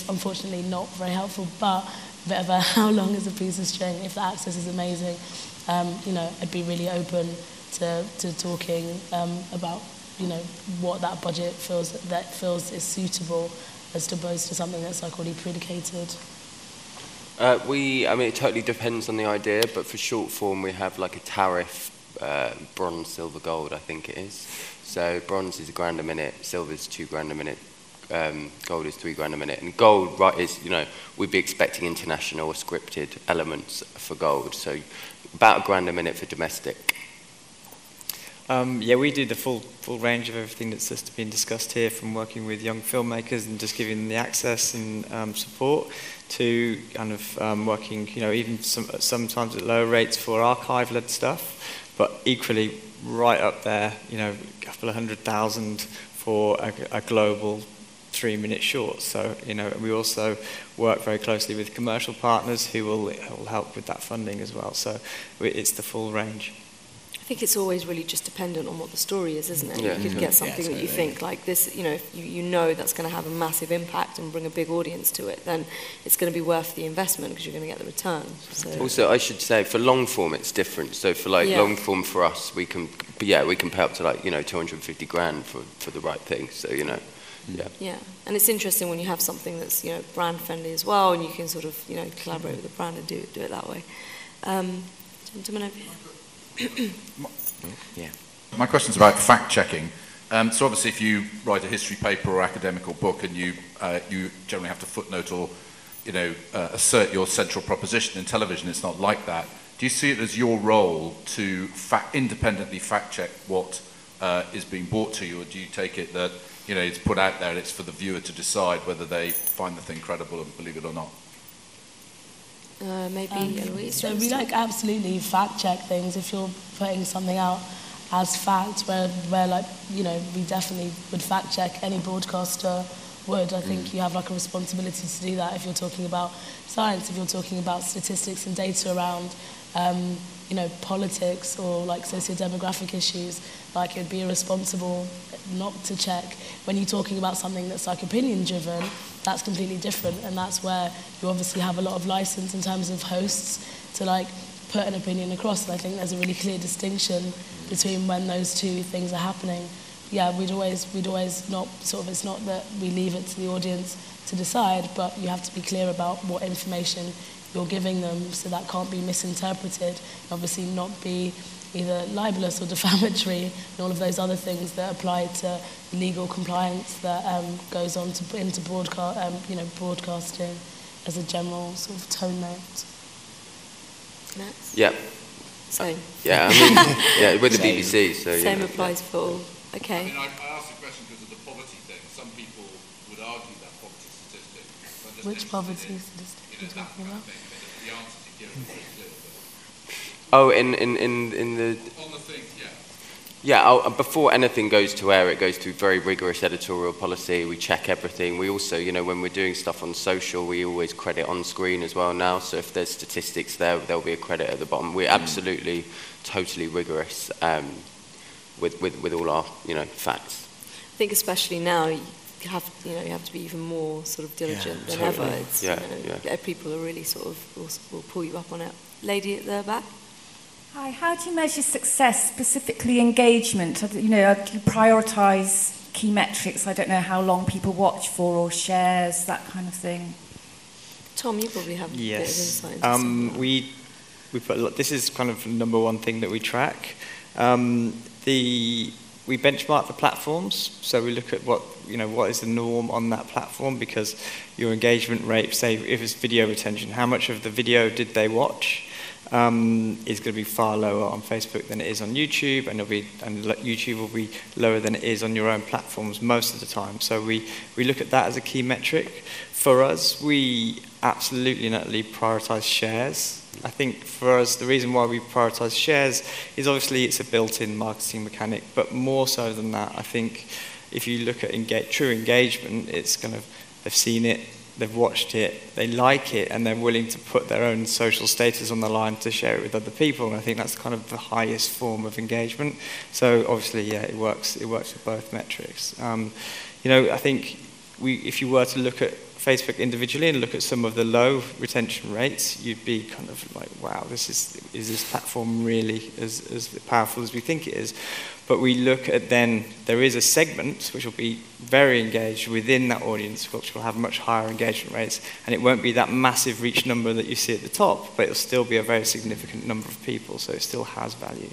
unfortunately not very helpful, but a bit of a how long is a piece of string. If the access is amazing, you know, I'd be really open to talking about, you know, what that budget feels is suitable as opposed to something that's like already predicated. I mean, it totally depends on the idea, but for short form, we have like a tariff, bronze, silver, gold, I think it is. So bronze is £1 a minute, silver is £2 a minute, gold is £3 a minute. And gold, right, is, you know, we'd be expecting international or scripted elements for gold. So about £1 a minute for domestic. Yeah, we do the full range of everything that's just been discussed here, from working with young filmmakers and just giving them the access and support, to kind of working, you know, even sometimes at lower rates for archive-led stuff, but equally right up there, you know, a couple of $100,000 for a global 3-minute short. So, you know, we also work very closely with commercial partners who will help with that funding as well. So it's the full range. I think it's always really just dependent on what the story is, isn't it? Yeah. You could get something that you think like this, you know, if you know that's going to have a massive impact and bring a big audience to it, then it's going to be worth the investment because you're going to get the return. So. Also, I should say, for long form, it's different. So for like long form for us, we can pay up to like, you know, 250 grand for the right thing. So, you know, yeah. And it's interesting when you have something that's, you know, brand friendly as well, and you can sort of, you know, collaborate with the brand and do it that way. Gentlemen over here. Yeah. My question's about fact-checking. So obviously if you write a history paper or academical book and you generally have to footnote or, you know, assert your central proposition, in television it's not like that. Do you see it as your role to independently fact-check what is being brought to you, or do you take it that, you know, it's put out there and it's for the viewer to decide whether they find the thing credible and believe it or not? Maybe Eloise. So we like absolutely fact check things if you're putting something out as fact, where like, you know, we definitely would fact check, any broadcaster would. I think you have like a responsibility to do that if you're talking about science, if you're talking about statistics and data around you know, politics or like socio-demographic issues. Like, it'd be irresponsible not to check. When you're talking about something that's like opinion driven, that's completely different, and that's where you obviously have a lot of license in terms of hosts to like put an opinion across. And I think there's a really clear distinction between when those two things are happening. Yeah, we'd always not sort of, it's not that we leave it to the audience to decide, but you have to be clear about what information you're giving them, so that can't be misinterpreted, obviously not be either libelous or defamatory, and all of those other things that apply to legal compliance that goes on to into broadcasting as a general sort of tone note. Next. Yeah. Same. Yeah, I mean, yeah, with the BBC, so Same yeah. applies for all. Okay. I mean, I asked the question because of the poverty thing. Some people would argue that poverty statistic. Which poverty statistic are you talking about? The answers you give are very clear. Oh, in the... On the thing, yeah. Yeah, before anything goes to air, it goes through very rigorous editorial policy. We check everything. We also, you know, when we're doing stuff on social, we always credit on screen as well now. So if there's statistics there, there'll be a credit at the bottom. We're absolutely, totally rigorous with all our, you know, facts. I think especially now, you have to be even more sort of diligent than totally. ever. It's, people are really sort of will pull you up on it. Lady at the back. Hi, how do you measure success, specifically engagement? Do you prioritise key metrics? I don't know how long people watch for or shares, that kind of thing. Tom, you probably have a bit of insight into something. We put a lot, this is kind of the number one thing that we track. We benchmark the platforms, so we look at what is the norm on that platform, because your engagement rate, say if it's video retention, how much of the video did they watch, is going to be far lower on Facebook than it is on YouTube, and YouTube will be lower than it is on your own platforms most of the time. So we look at that as a key metric. For us, we absolutely and utterly prioritise shares. I think for us, the reason why we prioritise shares is obviously it's a built-in marketing mechanic, but more so than that, I think if you look at true engagement, it's kind of, they've seen it, they've watched it, they like it, and they're willing to put their own social status on the line to share it with other people. And I think that's kind of the highest form of engagement. So obviously, it works with both metrics. I think if you were to look at Facebook individually and look at some of the low retention rates, you'd be kind of like, wow, is this platform really as powerful as we think it is? But we look at then, there is a segment which will be very engaged within that audience, which will have much higher engagement rates, and it won't be that massive reach number that you see at the top, but it'll still be a very significant number of people, so it still has value.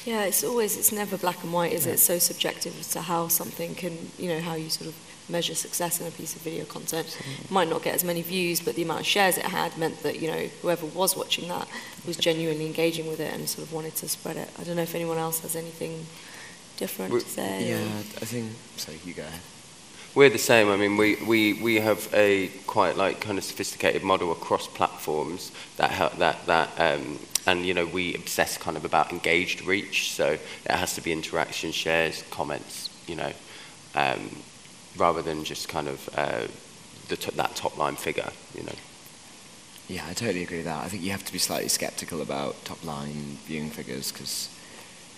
Yeah, it's never black and white, is it? It's so subjective as to how something can, how you sort of measure success in a piece of video content. It might not get as many views, but the amount of shares it had meant that, whoever was watching that was genuinely engaging with it and sort of wanted to spread it. I don't know if anyone else has anything different to say. Yeah, I think, so you go ahead. We're the same. I mean, we have a quite kind of sophisticated model across platforms and we obsess kind of about engaged reach. So it has to be interaction, shares, comments, rather than just kind of that top line figure, Yeah, I totally agree with that. I think you have to be slightly sceptical about top line viewing figures, because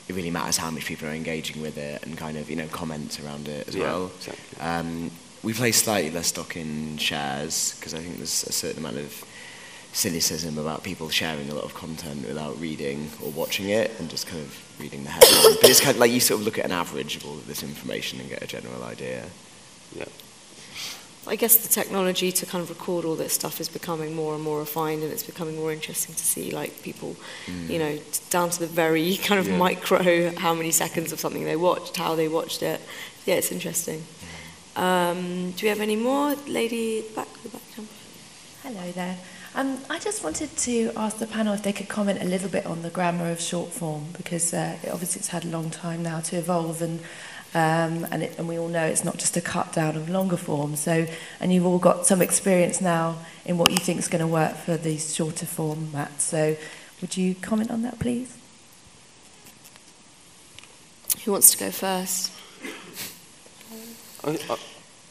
it really matters how much people are engaging with it and kind of, comments around it as well. Exactly. We place slightly less stock in shares, because I think there's a certain amount of cynicism about people sharing a lot of content without reading or watching it and just kind of reading the headline. But it's kind of like you sort of look at an average of all of this information and get a general idea. Yeah. I guess the technology to kind of record all this stuff is becoming more and more refined, and it's becoming more interesting to see people, down to the very kind of micro, how many seconds of something they watched, how they watched it. Yeah, it's interesting. Do we have any more? Lady at the back, Hello there. I just wanted to ask the panel if they could comment a little bit on the grammar of short form, because obviously it's had a long time now to evolve, and we all know it's not just a cut down of longer form. So, and you've all got some experience now in what you think is going to work for these shorter formats. So, would you comment on that, please? Who wants to go first? I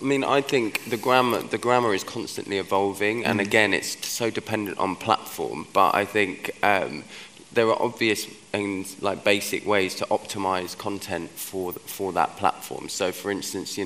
mean, I think the grammar is constantly evolving, and again, it's so dependent on platform. But I think there are obvious and basic ways to optimize content for that platform. So, for instance,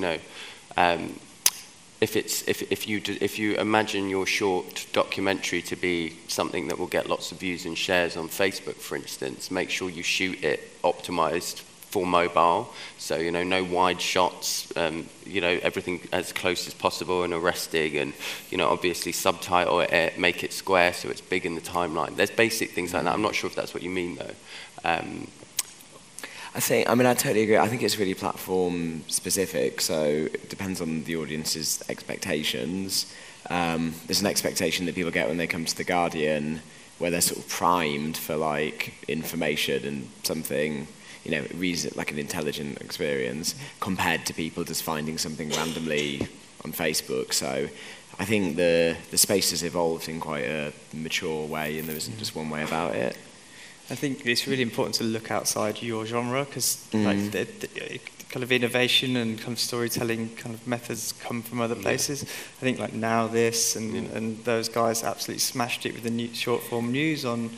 if you imagine your short documentary to be something that will get lots of views and shares on Facebook, for instance, make sure you shoot it optimized for mobile, so no wide shots, everything as close as possible and arresting, and obviously subtitle it, make it square so it's big in the timeline. There's basic things like that. I'm not sure if that's what you mean though. I totally agree. I think it's really platform specific, so it depends on the audience's expectations. There's an expectation that people get when they come to The Guardian, where they're sort of primed for information and something, reason, like an intelligent experience, compared to people just finding something randomly on Facebook. So I think the space has evolved in quite a mature way, and there isn't just one way about it. I think it's really important to look outside your genre, because kind of innovation and kind of storytelling kind of methods come from other places. I think Now This and those guys absolutely smashed it with the short form news on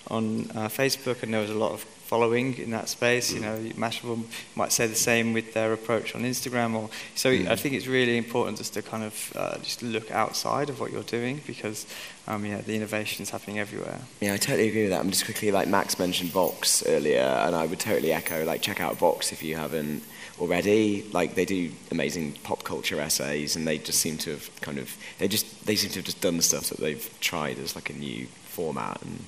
Facebook, and there was a lot of following in that space. You know, Mashable might say the same with their approach on Instagram. Or so I think it's really important just to kind of just look outside of what you're doing, because the innovation is happening everywhere. Yeah, I totally agree with that. Just quickly, like Max mentioned Vox earlier, and I would totally echo, like, check out Vox if you haven't already. Like, they do amazing pop culture essays, and they just seem to have they seem to have just done stuff that they've tried as like a new format. And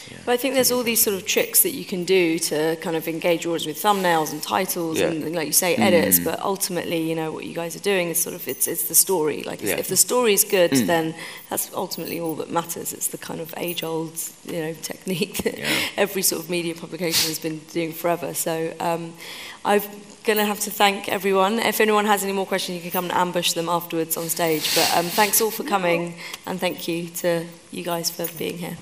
yeah. But I think there's all these sort of tricks that you can do to kind of engage your audience with thumbnails and titles and, like you say, edits. But ultimately, you know, what you guys are doing is sort of it's the story. Like, if the story is good, then that's ultimately all that matters. It's the kind of age-old, you know, technique that every sort of media publication has been doing forever. So I'm going to have to thank everyone. If anyone has any more questions, you can come and ambush them afterwards on stage. But thanks all for coming, and thank you to you guys for being here.